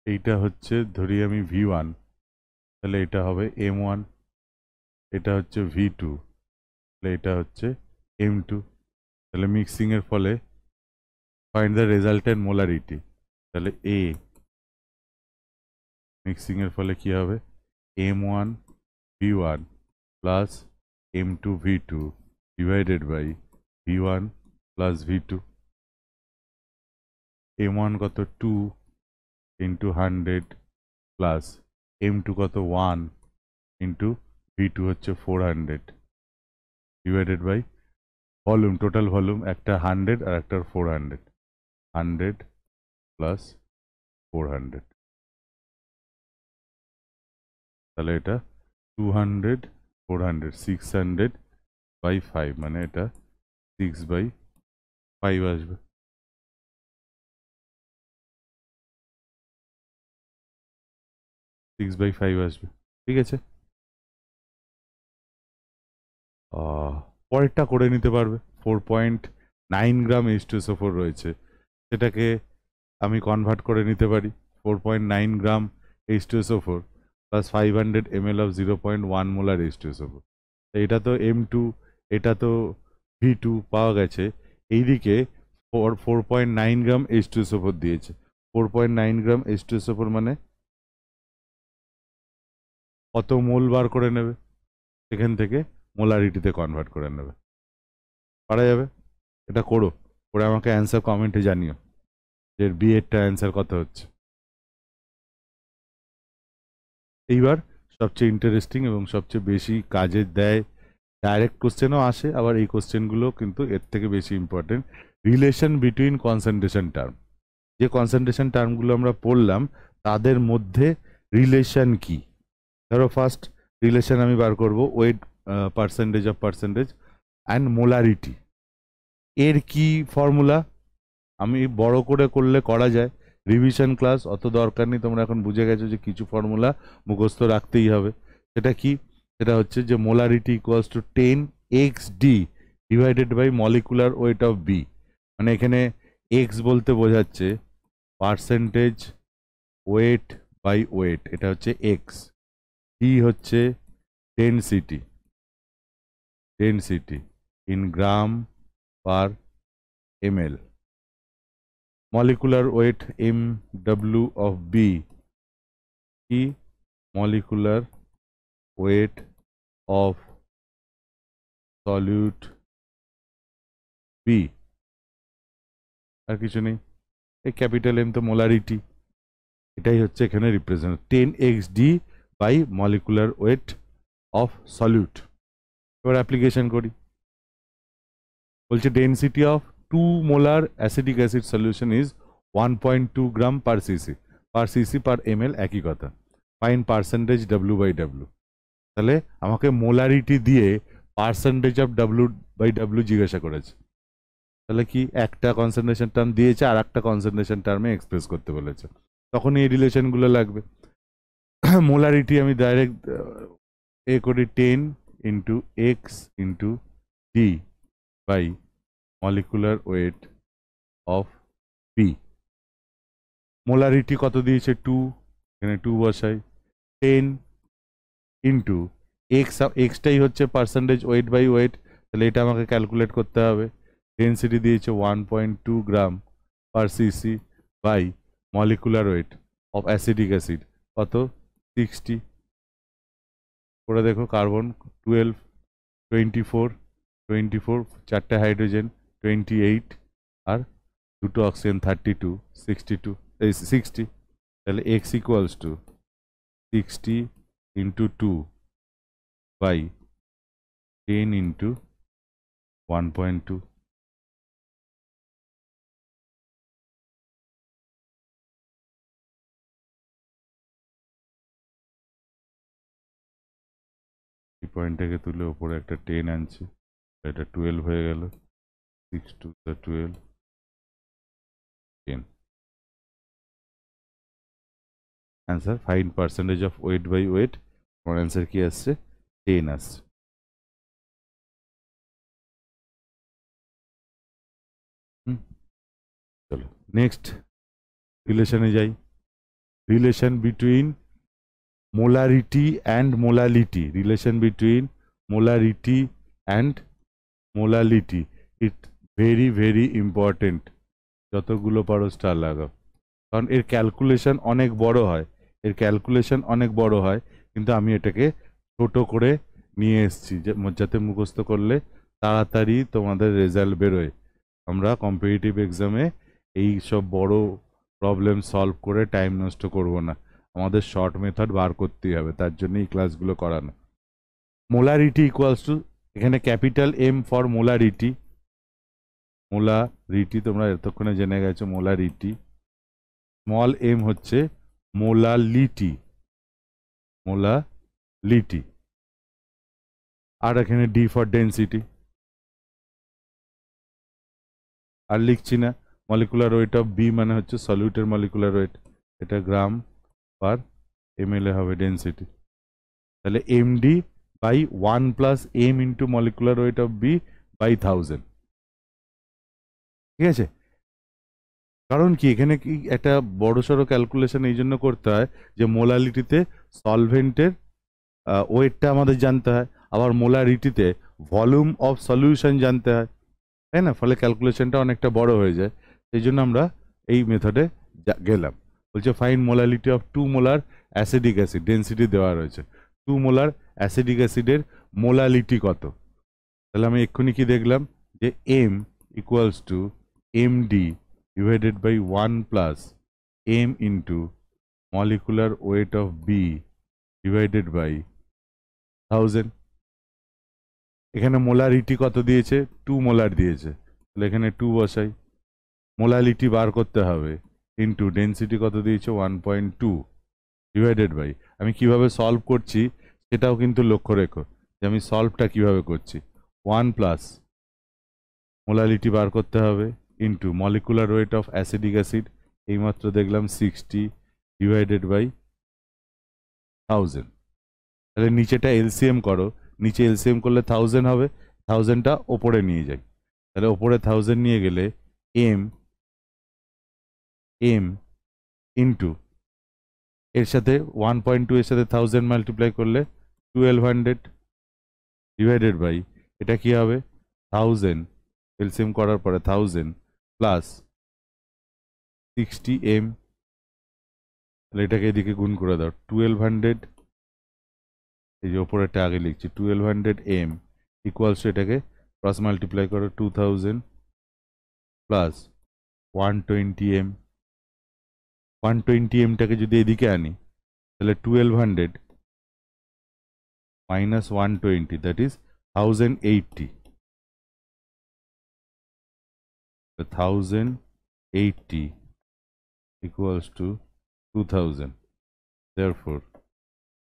এইটা হচ্ছে ধরি আমি V1, তাহলে এটা হবে M1, এটা হচ্ছে V2, তাহলে এটা হচ্ছে M2। তাহলে মিক্সিং এর ফলে ফাইন্ড দ্য রেজাল্টেন্ট মোলারিটি, তাহলে এ মিক্সিং এর ফলে কি হবে M1 V1 plus M2 V2 divided by V1 plus V2। M1 কত 2 ইন্টু 100 প্লাস M2 কত 1 ইন্টু V2 হচ্ছে 400 divided by volume, total volume একটা 100 আর একটা 400, 100 প্লাস 400, তাহলে এটা 200 400 600 বাই 5, মানে এটা 6/5 আসবে। 6/5 আসবে। ঠিক আছে, পরেরটা করে নিতে পারবে। 4.9 গ্রাম H2SO4 রয়েছে, সেটাকে আমি কনভার্ট করে নিতে পারি। 4.9 গ্রাম H2SO4 plus 500 ml of 0.1 molar H2SO4। এটা তো M2, এটা তো V2 পাওয়া গেছে। এইদিকে 4.9 গ্রাম H2SO4 দিয়েছে। 4.9 গ্রাম H2SO4 মানে কত মোল বার করে নেবে, সেখান থেকে মোলারিটিতে কনভার্ট করে নেবে। পারা যাবে? এটা করো, করে আমাকে অ্যান্সার কমেন্টে জানিও যে বি এরটা অ্যান্সার কত হচ্ছে। এইবার সবচেয়ে ইন্টারেস্টিং এবং সবচেয়ে বেশি কাজে দেয়, ডাইরেক্ট কোশ্চেনও আসে, আবার এই কোশ্চেনগুলো কিন্তু এর থেকে বেশি important. Relation between concentration term. যে কনসেন্ট্রেশন টার্মগুলো আমরা পড়লাম তাদের মধ্যে রিলেশন কি। ধরো ফার্স্ট রিলেশন আমি বার করব weight percentage of percentage and molarity. এর কি ফর্মুলা আমি বড় করে করলে করা যায়, রিভিশন ক্লাস অত দরকার নেই, তোমরা এখন বুঝে গেছো যে কিছু ফর্মুলা মুখস্থ রাখতেই হবে। সেটা কি? সেটা হচ্ছে যে molarity equals to 10xd divided by molecular weight of B. মানে এখানে এক্স বলতে বোঝাচ্ছে পার্সেন্টেজ ওয়েট বাই ওয়েট, এটা হচ্ছে এক্স। ডি হচ্ছে density, density in gram per ml। molecular weight mw of b কি? molecular weight of solute b, আর কিছু নেই। এই ক্যাপিটাল এম তো মোলারিটি, এটাই হচ্ছে এখানে represent 10xd by molecular weight of solute. এবার অ্যাপ্লিকেশন করি। বলছে density of 2 molar acidic acid solution is 1.2 gram per CC. Per CC per ml একই কথা। Fine percentage W by W। তাহলে আমাকে মোলারিটি দিয়ে percentage of W by W জিজ্ঞাসা করেছে। তাহলে কি একটা কনসেন্ট্রেশন টার্ম দিয়েছে আর একটা কনসেন্ট্রেশন টার্মে এক্সপ্রেস করতে বলেছে, তখন এই রিলেশনগুলো লাগবে। মোলারিটি আমি ডাইরেক্ট এ করি 10 into X into D by molecular weight of B. Molarity কত দিয়েছে? 2, এখানে 2 বসাই। 10 ইন্টু এক্স, এক্সটাই হচ্ছে পার্সেন্টেজ ওয়েট বাই ওয়েট, তাহলে এটা আমাকে ক্যালকুলেট করতে হবে। ডেন্সিটি দিয়েছে 1.2 gram per cc by molecular weight of acetic acid কত? 60। করে দেখো, কার্বন 12, 24, 24, 4টে হাইড্রোজেন 28, আর দুটো অক্সিজেন 32, 62, এই 60। তাহলে X equals to 60 into 2 by 10 into 1.2। এই পয়েন্টটাকে তুলে ওপরে একটা 10 আনছি, এটা 12 হয়ে গেল। 6 to the 12, 10। Answer fine percentage of weight by weight, আমার অ্যান্সার কি আসছে? 10 আসছে। চলো নেক্সট রিলেশনে যাই। Relation between molarity and molality. Relation between molarity and molality, it very very important. যতগুলো পারো স্টার লাগাও, কারণ এর ক্যালকুলেশন অনেক বড় হয়, এর ক্যালকুলেশন অনেক বড় হয়, কিন্তু আমি এটাকে ছোট করে নিয়ে এসেছি যাতে মুখস্থ করলে তাড়াতাড়ি তোমাদের রেজাল্ট বেরোয়। আমরা কম্পিটিটিভ এক্সামে এই সব বড় প্রবলেম সলভ করে টাইম নষ্ট করব না, আমাদের শর্ট মেথড বার করতেই হবে, তার জন্য এই ক্লাসগুলো করানো। মোলারিটি ইকুয়ালস টু, এখানে capital M for molarity. Molarity তোমরা এতক্ষণে জেনে গেছো মোলারিটি। স্মল এম হচ্ছে মোলালিটি, মোলালিটি। আর এখানে ডি ফর ডেন্সিটি। আর লিখছি না। মলিকুলার ওয়েট অফ বি মানে হচ্ছে সলিউটের মলিকুলার ওয়েট, এটা গ্রাম পার ml এ হবে ডেন্সিটি। তাহলে md by 1 plus m into molecular weight of B by 1000। ঠিক আছে? কারণ কি এখানে কি একটা বড়সড় ক্যালকুলেশন এই জন্য করতে হয় যে মোলালিটিতে সলভেন্টের ওয়েটটা আমাদের জানতে হয়, আবার মোলারিটিতে ভলিউম অফ সলিউশন জানতে হয়। তাই না? ফলে ক্যালকুলেশনটা অনেকটা বড় হয়ে যায়। সেই জন্য আমরা এই মেথডে গেলাম। বলছে find molarity of 2 molar acidic acid, density দেওয়া রয়েছে। 2 মোলার অ্যাসিডিক অ্যাসিডের মোলালিটি কত? তাহলে আমি এক্ষুনি কি দেখলাম যে m equals to md divided by 1 plus m into molecular weight of b divided by 1000। এখানে মোলারিটি কত দিয়েছে? 2 মোলার দিয়েছে, তাহলে এখানে 2 বসাই। মোলালিটি বার করতে হবে ইন্টু ডেন্সিটি কত দিয়েছে? 1.2 ডিভাইডেড বাই, আমি কিভাবে সলভ করছি সেটাও কিন্তু লক্ষ্য রেখো যে আমি সলভটা কিভাবে করছি। 1 প্লাস মোলালিটি বার করতে হবে into molecular weight of acetic acid, এইমাত্র দেখলাম 60 ডিভাইডেড বাই 1000। তাহলে নিচেটা এলসিএম করো, নিচে এলসিএম করলে 1000 হবে, 1000টা ওপরে নিয়ে যাই। তাহলে ওপরে 1000 নিয়ে গেলে এম ইন্টু এর সাথে 1.2 এর সাথে 1000 মাল্টিপ্লাই করলে 1200 ডিভাইডেড বাই, এটা কি হবে? 1000 এলসিএম করার পরে 1000 প্লাস 60m, তাহলে এটাকে এদিকে গুণ করে দাও 1200, এই যে ওপরেরটা আগে লিখছি 1200m ইকুয়ালস, এটাকে ক্রস মাল্টিপ্লাই করো 2000 প্লাস 120m। 120mটাকে যদি এদিকে আনি তাহলে 1200 minus 120, that is 1080. 1080 equals to 2000. Therefore,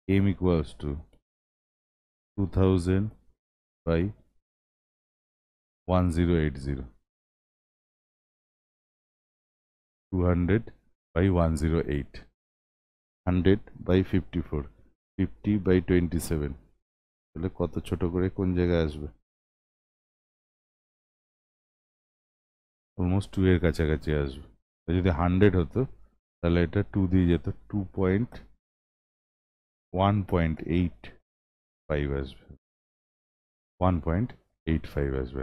m equals to 2000 by 1080. 200 by 108. 100 by 54. 50 by 27. তাহলে কত ছোট করে কোন জায়গায় আসবে? অলমোস্ট 2 এর কাছাকাছি আসবে। যদি 100 হতো তাহলে এটা 2 দিয়ে যেত, 1.85 আসবে, 1.85 আসবে।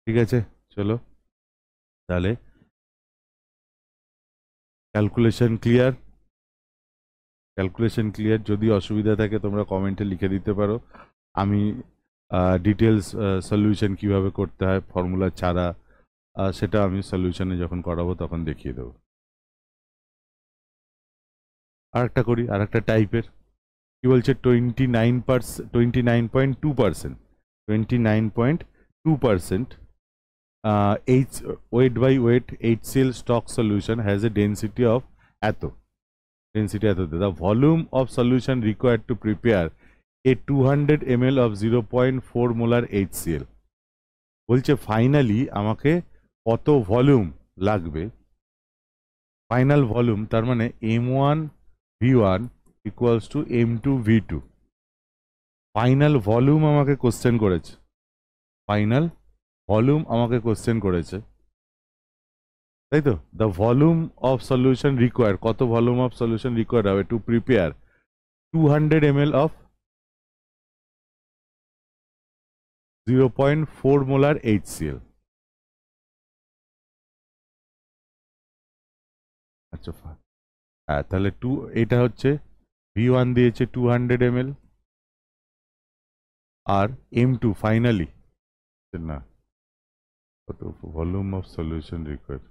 ঠিক আছে, চলো তাহলে ক্যালকুলেশন ক্লিয়ার। ক্যালকুলেশন ক্লিয়ার, যদি অসুবিধা থাকে তোমরা কমেন্টে লিখে দিতে পারো। আমি ডিটেলস সলিউশন কিভাবে করতে হয় ফর্মুলা ছাড়া, সেটা আমি সলিউশনে যখন করাবো তখন দেখিয়ে দেবো। আরেকটা করি, আরেকটা টাইপের। কি বলছে? 29.2% H weight by weight HCl stock solution has a density of এত, density এত। The volume of solution required to prepare a 200 ml of 0.4 molar HCl। বলছে ফাইনালি আমাকে কত ভলিউম লাগবে, ফাইনাল ভলিউম, তার মানে m1 v1 equals two m2 v2। Final volume আমাকে কোশ্চেন করেছে, ফাইনাল ভলিউম আমাকে কোশ্চেন করেছে, তাই তো? The volume of solution required, কত ভলিউম অফ সলিউশন রিকোয়ার্ড হবে to prepare 200 ml of 0.4 molar HCl। আচ্ছা, হ্যাঁ, তাহলে এটা হচ্ছে v1 দিয়েছে 200 ml, আর m2 ফাইনালি না, কত ভলিউম অফ সলিউশন রিকোয়ার্ড,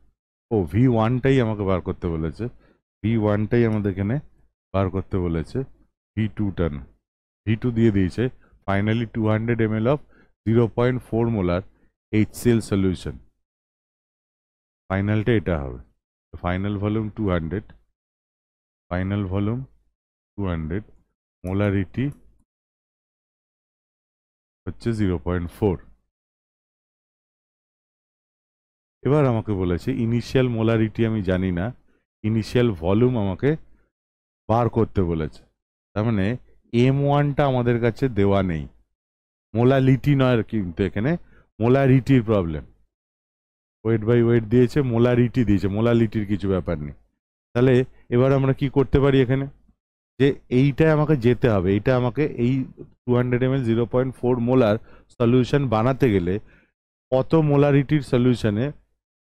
ও v1টাই আমাকে বার করতে বলেছে, v1টাই আমাদের এখানে বার করতে বলেছে, v2টা না। v2 দিয়ে দিয়েছে finally 200 ml of 0.4 molar HCl solution. ফাইনালটা এটা হবে, final volume 200, final volume 200, molarity হচ্ছে 0.4। এবার আমাকে বলেছে ইনিশিয়াল মোলারিটি আমি জানি না, ইনিশিয়াল ভলিউম আমাকে বার করতে বলেছে। তার মানে m1টা আমাদের কাছে দেওয়া নেই, মোলালিটি নয়, কিন্তু এখানে মোলারিটির প্রবলেম। ওয়েট বাই ওয়েট দিয়েছে, মোলারিটি দিয়েছে, মোলালিটির কিছু ব্যাপার নেই। তাহলে এবার আমরা কি করতে পারি? এখানে যে এইটাই আমাকে যেতে হবে, এইটা আমাকে এই 200 ml 0.4 মোলার সলিউশন বানাতে গেলে কত মোলারিটির সলিউশনে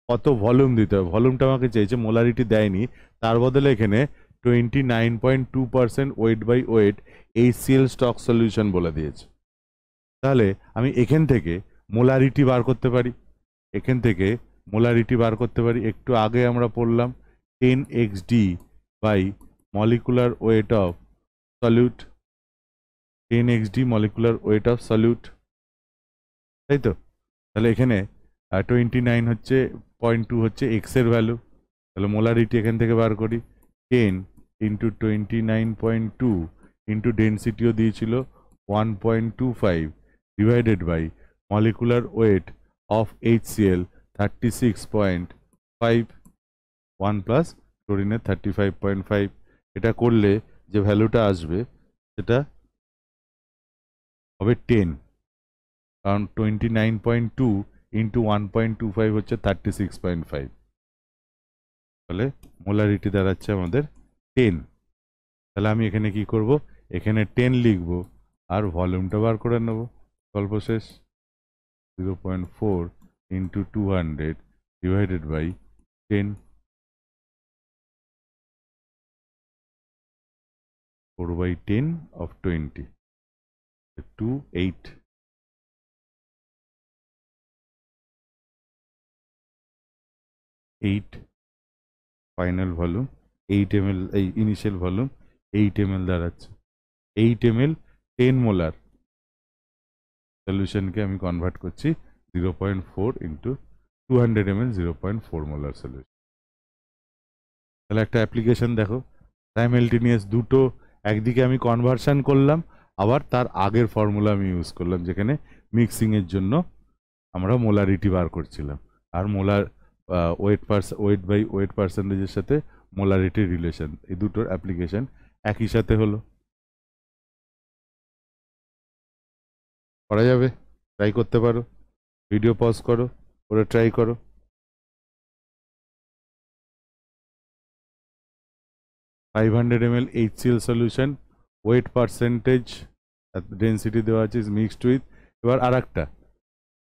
কত ভলিউম দিতে হবে, ভলিউমটা আমাকে চেয়েছে, মোলারিটি দেয়নি, তার বদলে এখানে 29.2% weight by weight HCl stock solution বলে দিয়েছে। তাহলে আমি এখান থেকে মোলারিটি বার করতে পারি, এখান থেকে মোলারিটি বার করতে পারি। একটু আগে আমরা পড়লাম 10xd by molecular weight of solute, 10xd molecular weight of solute, তাই তো? তাহলে এখানে 29.2 হচ্ছে এক্স এর ভ্যালু, তাহলে মোলারিটি এখান থেকে বার করি, 10 ইন্টু 29.2 ইন্টু ডেন্সিটিও দিয়েছিল 1.25 divided by molecular weight of HCl 36.5, 1 plus ক্লোরিনের 35.5। এটা করলে যে ভ্যালুটা আসবে সেটা হবে 10, কারণ 29.2 ইন্টু 1.25 হচ্ছে 36.5, তাহলে মোলারিটি দাঁড়াচ্ছে আমাদের 10। তাহলে আমি এখানে কি করব, এখানে 10 লিখব আর ভলিউমটা বার করে নেব, গল্প শেষ। 0.4 into 200 divided by 10, 4/10 of 20, 2 8, 8 final volume, 8 ml, এই ইনিশিয়াল ভলিউম 8 ml দাঁড়াচ্ছে। 8 ml 10 মোলার সলিউশনকে আমি কনভার্ট করছি 0.4 ইন্টু 200 ml 0.4 মোলার সলিউশন। তাহলে একটা অ্যাপ্লিকেশন দেখো, সাইমেলটেনিয়াস দুটো, একদিকে আমি কনভার্সন করলাম, আবার তার আগের ফর্মুলা আমি ইউজ করলাম, যেখানে মিক্সিংয়ের জন্য আমরা মোলারিটি বার করছিলাম, আর মোলার ওয়েট বাই ওয়েট পার্সেন্টেজের সাথে মোলারিটির রিলেশন, এই দুটোর অ্যাপ্লিকেশন একই সাথে হলো। করা যাবে, ট্রাই করতে পারো, ভিডিও পজ করো, করে ট্রাই করো। 500 ml HCl solution, weight percentage density দেওয়া আছে মিক্সড উইথ, এবার আর একটা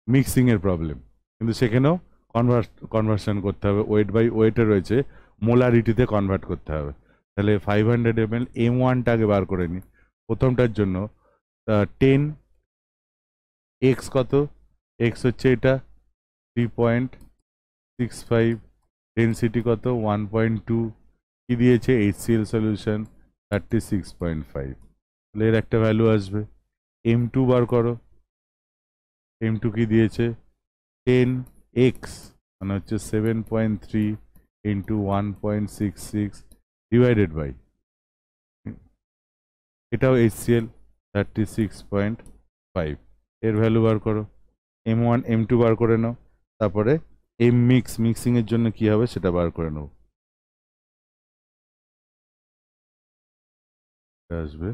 মিক্সিংয়ের প্রবলেম, কিন্তু সেখানেও কনভার্সন করতে হবে, ওয়েট বাই ওয়েটে রয়েছে, মোলারিটিতে কনভার্ট করতে হবে। তাহলে 500 ml M1টা আগে বার করে নিই। প্রথমটার জন্য 10 এক্স কত, এক্স হচ্ছে এটা 3.65, ডেন্সিটি কত 1.2, কি দিয়েছে HCl সলিউশন 36.5, তাহলে এর একটা ভ্যালু আসবে। M2 বার করো, M2 কি দিয়েছে 10x, মানে হচ্ছে 7.3 ইন্টু 1.66 ডিভাইডেড বাই, এটাও HCl 36.5, এর ভ্যালু বার করো। M1 M2 বার করে নাও, তারপরে মিক্সিংয়ের জন্য কি হবে সেটা বার করে নাও, আসবে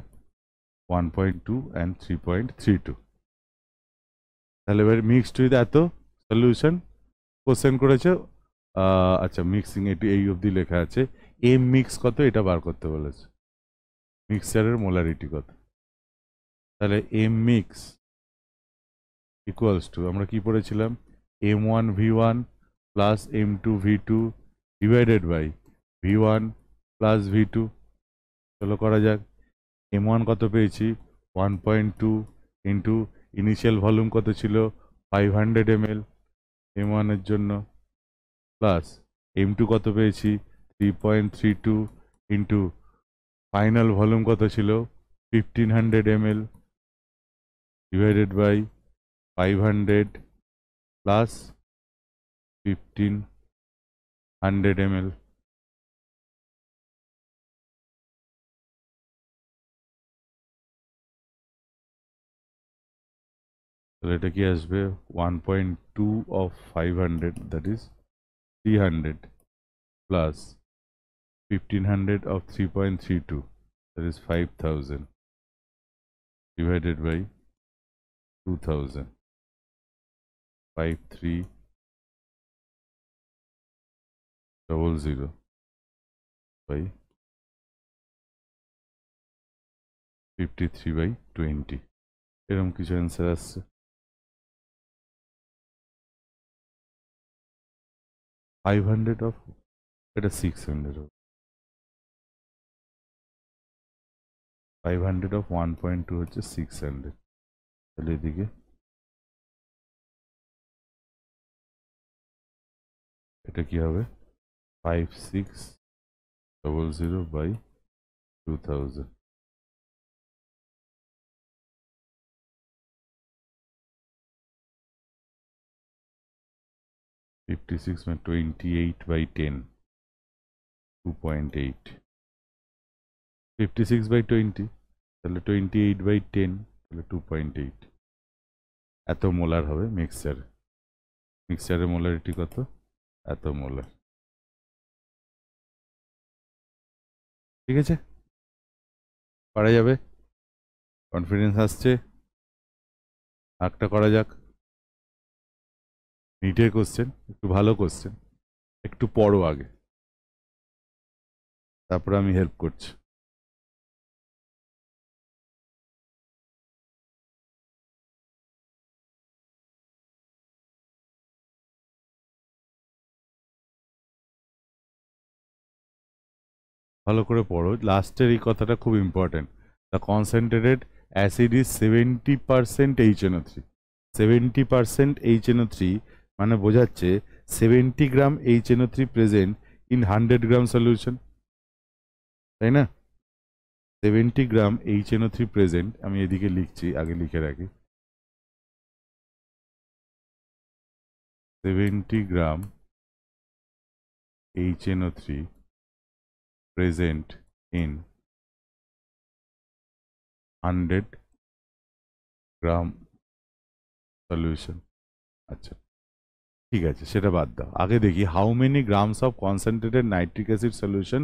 1.2 and 3.32। তাহলে এবার মিক্সড উইথ এত সলিউশন কোশ্চেন করেছে, আচ্ছা মিক্সিং এটি এই অবধি লেখা আছে, এম মিক্স কত এটা বার করতে বলেছে, মিক্সচারের মোলারিটি কত। তাহলে এম মিক্স ইকুয়ালস টু, আমরা কি পড়েছিলাম, M1V1 plus M2V2 divided by V1 plus V2। চলো করা যাক। M1 কত পেয়েছি 1.2 ইন্টু ইনিশিয়াল ভলিউম কত ছিল 500 ml M1 এর জন্য, প্লাস M2 কত পেয়েছি 3.32 ইন্টু ফাইনাল ভলিউম কত ছিল 1500 ml divided by 500 plus 1500 ml। তাহলে এটা কি আসবে 1.2 of 500, that is 300 plus 1500 of 3.32, that is 5000 divided by 2000, 5300 by 53/20 এরকম কিছু অ্যান্সার আসছে। 500 অফ এটা 600 হবে। 500 অফ 1.2 হচ্ছে 600। তাহলে এদিকে এটা কি হবে 5600/2000। 56/28/10 2.8 56/20 তাহলে 28/10 তাহলে 2.8 এত মোলার হবে মিক্সচারের মোলারিটি কত এত মোলার। ঠিক আছে, পারা যাবে, কনফিডেন্স আসছে। একটা করা যাক, নিটের কোশ্চেন, একটু ভালো কোশ্চেন, একটু পড়ো আগে, তারপরে আমি হেল্প করছি। ভালো করে পড়ো, লাস্টের এই কথাটা খুব important. The concentrated acid is 70% HNO3। 70% HNO3 মানে বোঝাচ্ছে 70 গ্রাম HNO3 present in 100 gram solution, তাই না? 70 গ্রাম HNO3 প্রেজেন্ট, আমি এদিকে লিখছি, আগে লিখে রাখি। 70 গ্রাম HNO3 present in 100 gram solution. আচ্ছা ঠিক আছে, সেটা বাদ দাও, আগে দেখি how many grams of concentrated nitric acid solution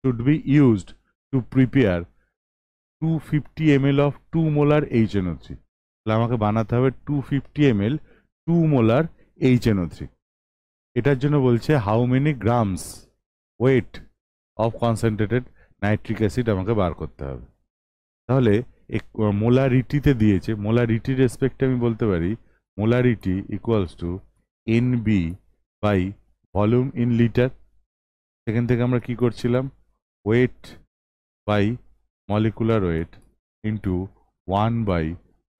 should be used to prepare 250 ml of 2 molar HNO3। তাহলে আমাকে বানাতে হবে 250 ml 2 মোলার HNO3। এটার জন্য বলছে how many grams weight of concentrated nitric acid আমাকে বার করতে হবে। তাহলে মোলারিটিতে দিয়েছে, মোলারিটির রেসপেক্টে আমি বলতে পারি molarity equals to NB by volume in litre. সেখান থেকে আমরা কি করছিলাম, weight by molecular weight into 1 by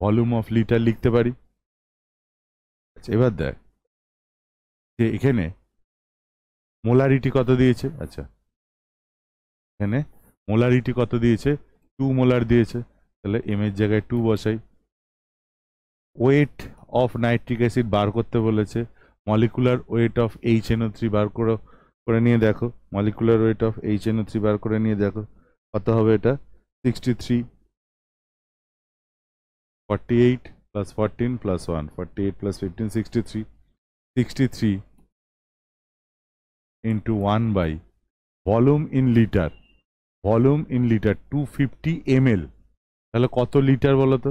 volume of litre লিখতে পারি। আচ্ছা এবার দেখ যে এখানে মোলারিটি কত দিয়েছে। আচ্ছা এখানে মোলারিটি কত দিয়েছে, 2 মোলার দিয়েছে, তাহলে এম এর জায়গায় 2 বসাই। ওয়েট অফ নাইট্রিক অ্যাসিড বার করতে বলেছে, মলিকুলার ওয়েট অফ HNO3 বার করে নিয়ে দেখো, মলিকুলার ওয়েট অফ HNO3 বার করে নিয়ে দেখো কত হবে, এটা 63, 48 plus 14 plus 1, 48 plus 15 63, 63 into 1 by volume in litre, volume in litre 250 ml, তাহলে কত লিটার বলো তো,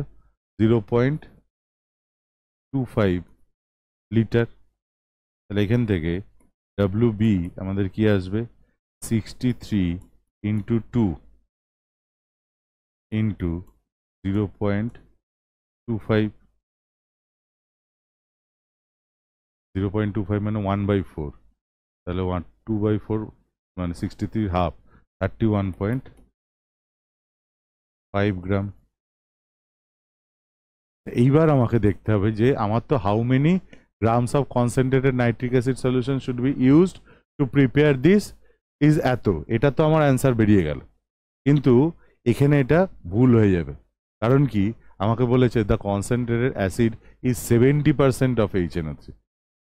0.25 লিটার। তাহলে এখান থেকে WB আমাদের কি আসবে, 63 ইন্টু 2 ইন্টু 0.25, 0.25 মানে 1/4, তাহলে 2/4 মানে 63 হাফ, 31.5 গ্রাম। এইবার আমাকে দেখতে হবে যে আমার তো how many grams of concentrated nitric acid solution should be used to prepare this is এত, এটা তো আমার অ্যান্সার বেরিয়ে গেল, কিন্তু এখানে এটা ভুল হয়ে যাবে। কারণ কি, আমাকে বলেছে the concentrated acid is 70% of HNO3,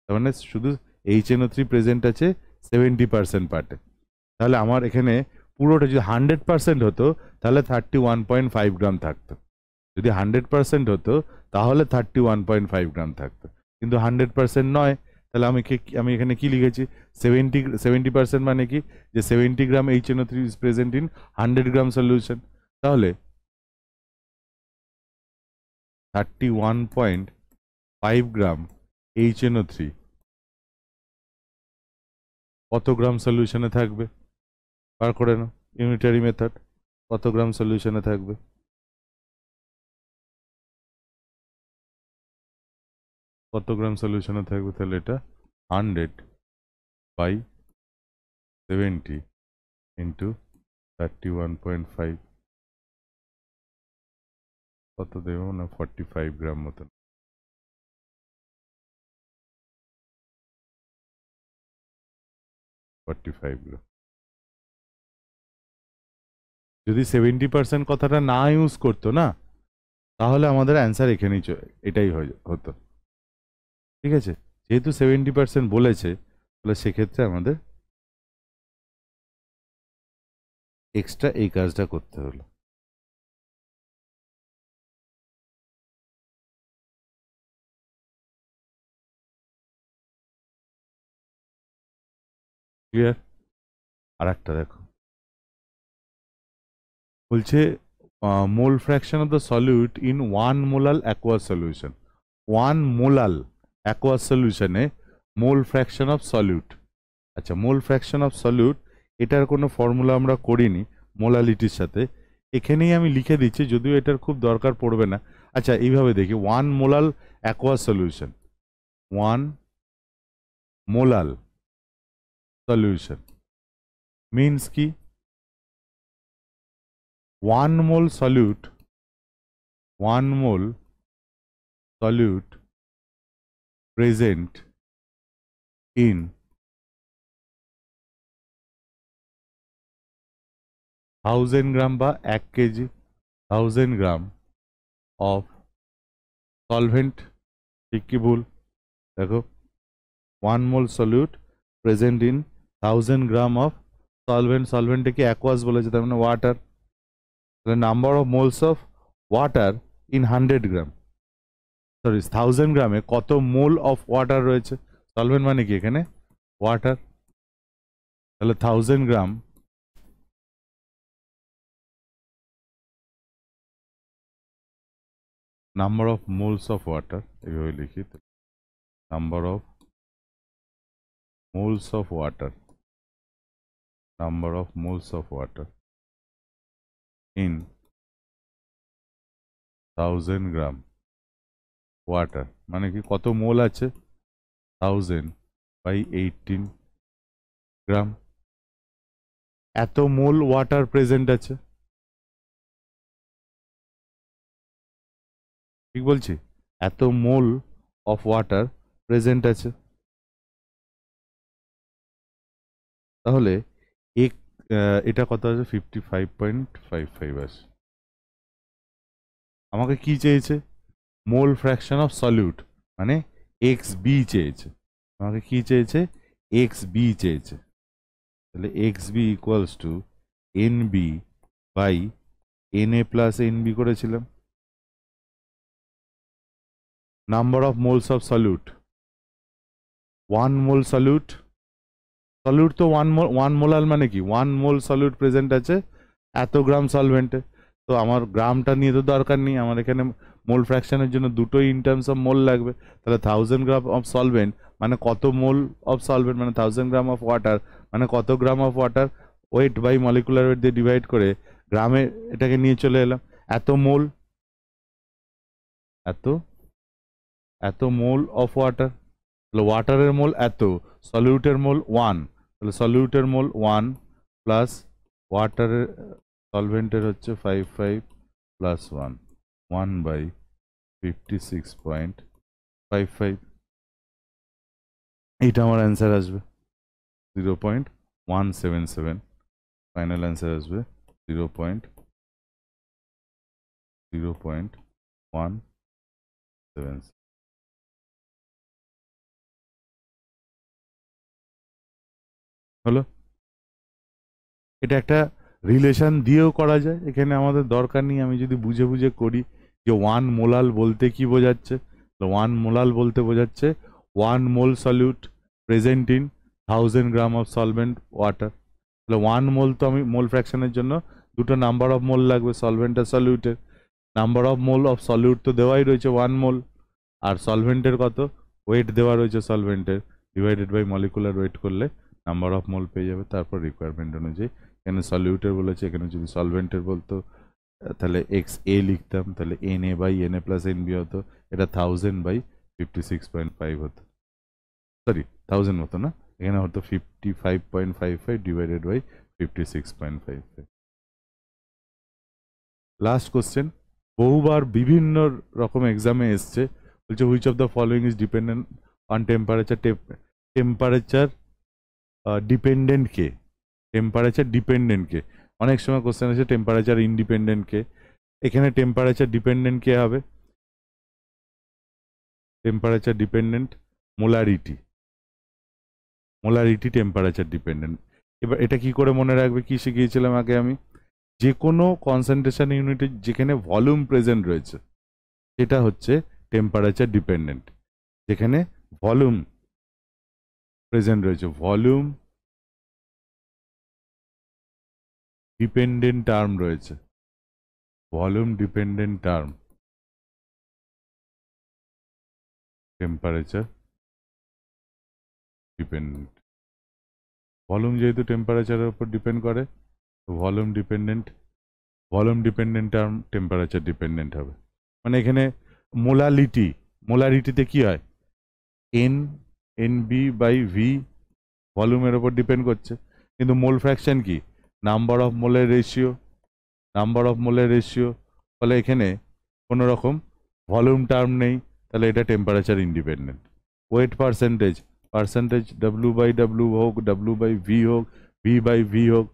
তার মানে শুধু HNO3 প্রেজেন্ট আছে 70% পার্টে। তাহলে আমার এখানে পুরোটা যদি 100% হতো তাহলে 31.5 গ্রাম থাকতো, যদি 100% হতো তাহলে 31.5 গ্রাম থাকতো, কিন্তু 100% নয়। তাহলে আমি এখানে কি লিখেছি, 70% মানে কি, যে 70 গ্রাম HNO3 is present in 100 gram solution. তাহলে 31.5 গ্রাম HNO3 কত গ্রাম সলিউশনে থাকবে, বার করে নাও, ইউনিটারি মেথড, কত গ্রাম সলিউশনে থাকবে, কত গ্রাম সলিউশনে থাকবে? তাহলে এটা 100/70 ইন্টু 31.5, কত দেবো না 45 গ্রাম মতন। যদি 70% কথাটা না ইউজ করতো না, তাহলে আমাদের অ্যান্সার এখানেই এটাই হতো। ঠিক আছে, যেহেতু 70% বলেছে, তাহলে সেক্ষেত্রে আমাদের এক্সট্রা এই কাজটা করতে হলো। ক্লিয়ার? আর একটা দেখো, বলছে mole fraction of the solute in 1 molal aqueous solution. 1 molal aqueous সলিউশনে মোল ফ্র্যাকশন অফ সলিউট। আচ্ছা, মোল ফ্র্যাকশন অফ সলিউট, এটার কোনো ফর্মুলা আমরা করিনি মোলালিটির সাথে, এখানেই আমি লিখে দিচ্ছি, যদিও এটার খুব দরকার পড়বে না। আচ্ছা, এইভাবে দেখি, 1 molal aqueous solution, 1 molal solution means কি? 1 mole solute, 1 mole solute present in 1000 gram বা 1 কেজি, 1000 গ্রাম অফ সলভেন্ট। ঠিক কি ভুল? দেখো, 1 mole solute present in 1000 gram of solvent. সলভেন্টে কি অ্যাকোয়াস বলেছে, তার মানে ওয়াটার। তাহলে number of moles of water in 100 gram, sorry 1000 গ্রামে কত মোল অফ ওয়াটার রয়েছে? সলভেন্ট মানে কি এখানে? ওয়াটার। তাহলে 1000 gram number of moles of water, এইভাবে লিখি, number of moles of water, number of moles of water in 1000 gram water, মানে কি কত মোল আছে? 1000/18 গ্রাম। এত মোল ওয়াটার প্রেজেন্ট আছে, ঠিক বলছি? এত মোল অফ ওয়াটার প্রেজেন্ট আছে। তাহলে এক এটা কত আছে? 55.55 আছে। আমাকে কি চেয়েছে? মোল ফ্র্যাকশন অফ সলিউট, মানে এক্স বি চেয়েছে। আমাকে কি চেয়েছে? এক্স বি চেয়েছে। তাহলে X B equals to N B by N A plus N B করেছিলাম। Number of moles of solute, 1 mole solute, solute তো 1 মোলাল, মানে কি 1 মোল সলিউট প্রেজেন্ট আছে এত গ্রাম সলভেন্টে। তো আমার গ্রামটা নিয়ে তো দরকার নেই, আমার এখানে মোল ফ্র্যাকশনের জন্য দুটোই ইন টার্মস অফ মোল লাগবে। তাহলে 1000 গ্রাম অফ সলভেন্ট মানে কত মোল অফ সলভেন্ট, মানে 1000 গ্রাম অফ ওয়াটার মানে কত gram of water. Weight by molecular weight দিয়ে ডিভাইড করে গ্রামে এটাকে নিয়ে চলে এলাম। এত মোল, এত এত মোল অফ ওয়াটার, তাহলে ওয়াটারের মোল এত, সলিউটের মোল 1, তাহলে সলিউটের মোল 1 প্লাস ওয়াটারের সলভেন্টের হচ্ছে 55 প্লাস 1, 1/56.55। এইটা আমার অ্যান্সার আসবে 0.177। ফাইনাল অ্যান্সার আসবে 0.177। হলো? এটা একটা রিলেশন দিয়েও করা যায়, এখানে আমাদের দরকার নেই আমি যদি বুঝে বুঝে করি যে 1 মোলাল বলতে কি বোঝাচ্ছে। 1 মোলাল বলতে বোঝাচ্ছে 1 mole solute present in 1000 gram of solvent water. তাহলে 1 মোল, তো আমি মোল ফ্র্যাকশনের জন্য দুটো নাম্বার অফ মোল লাগবে, সলভেন্ট আর সলিউটের। Number of mole of solute তো দেওয়াই রয়েছে 1 মোল, আর সলভেন্টের কত ওয়েট দেওয়া রয়েছে সলভেন্টের, ডিভাইডেড বাই মলিকুলার ওয়েট করলে নাম্বার অফ মোল পেয়ে যাবে। তারপর রিকোয়ারমেন্ট অনুযায়ী, এখানে সলিউটের বলেছে, এখানে যদি সলভেন্টের বলতো তাহলে এক্স এ লিখতাম, তাহলে N A by N A plus N B হতো। এটা 1000/18 56.5 হতো, সরি 1000 হতো না, এখানে হতো 55.55 ডিভাইডেড বাই 56.55। লাস্ট কোশ্চেন, বহুবার বিভিন্ন রকম এক্সামে এসছে, বলছে which of the following is dependent on temperature, temperature dependent কে, টেম্পারেচার ডিপেন্ডেন্ট কে। অনেক সময় কোশ্চেন আছে টেম্পারেচার ইন্ডিপেন্ডেন্ট কে, এখানে টেম্পারেচার ডিপেন্ডেন্ট কে হবে? Temperature dependent molarity, molarity temperature dependent. এবার এটা কি করে মনে রাখবে, কি শিখিয়েছিলাম আগে আমি, যে কোনো কনসেন্ট্রেশন ইউনিটে যেখানে ভলিউম প্রেজেন্ট রয়েছে সেটা হচ্ছে টেম্পারেচার ডিপেন্ডেন্ট। যেখানে ভলিউম প্রেজেন্ট রয়েছে, ভলিউম ডিপেন্ডেন্ট টার্ম রয়েছে, volume dependent term temperature dependent. Volume যেহেতু টেম্পারেচারের উপর ডিপেন্ড করে, volume dependent term temperature dependent হবে। মানে এখানে মোলারিটি, মোলারিটিতে কি হয়, এনবি বাই ভি ভলিউমের ওপর ডিপেন্ড করছে, কিন্তু মোল ফ্র্যাকশন কি, নাম্বার অফ মোলের রেশিও, নাম্বার অফ মোলের রেশিও। ফলে এখানে কোনো রকম ভলিউম টার্ম নেই, তাহলে এটা temperature independent. Weight percentage, percentage W by W হোক, ডব্লিউ বাই ভি হোক, ভি বাই ভি হোক,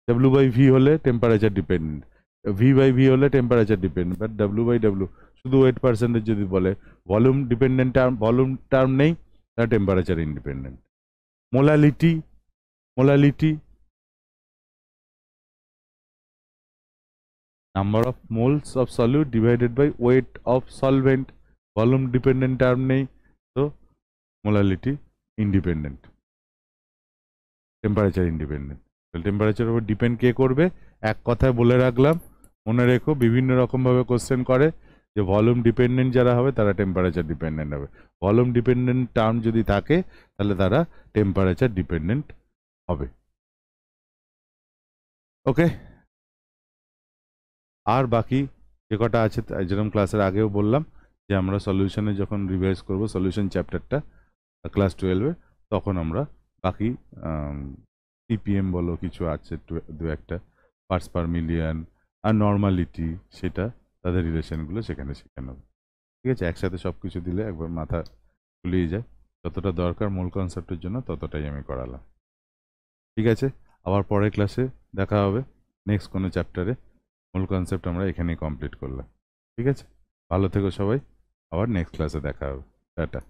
ডব্লিউ বাই ভি হলে temperature dependent, V by V হলে temperature dependent, but W by W শুধু ওয়েট পার্সেন্টেজ যদি বলে, volume dependent term, volume term নেই, তাহলে temperature independent. Molarity, molarity number of moles of solute divided by weight of solvent, volume dependent term নেই, তো মোলারিটি ইন্ডিপেন্ডেন্ট, টেম্পারেচার ইন্ডিপেন্ডেন্ট। তাহলে টেম্পারেচারের উপর ডিপেন্ড কে করবে, এক কথায় বলে রাখলাম, মনে রেখো বিভিন্ন রকমভাবে কোশ্চেন করে, যে ভলিউম ডিপেন্ডেন্ট যারা হবে তারা টেম্পারেচার ডিপেন্ডেন্ট হবে, ভলিউম ডিপেন্ডেন্ট টার্ম যদি থাকে তাহলে তারা টেম্পারেচার ডিপেন্ডেন্ট হবে। ওকে, আর বাকি যে কটা আছে, যেরকম ক্লাসের আগেও বললাম যে আমরা সলিউশনে যখন রিভাইজ করব সলিউশন চ্যাপ্টারটা ক্লাস 12-এ, তখন আমরা বাকি সিপিএম বলো কিছু আছে দু একটা, পার্টস পার মিলিয়ন আর নর্মালিটি, সেটা তাদের রিলেশনগুলো সেখানে শেখানো হবে। ঠিক আছে, একসাথে সব কিছু দিলে একবার মাথা খুলিয়ে যায়, যতটা দরকার মূল কনসেপ্টের জন্য ততটাই আমি করালাম। ঠিক আছে, আবার পরের ক্লাসে দেখা হবে নেক্সট কোনো চ্যাপ্টারে, মূল কনসেপ্ট আমরা এখানেই কমপ্লিট করলাম। ঠিক আছে, ভালো থেকো সবাই, আবার নেক্সট ক্লাসে দেখা হবে, টাটা।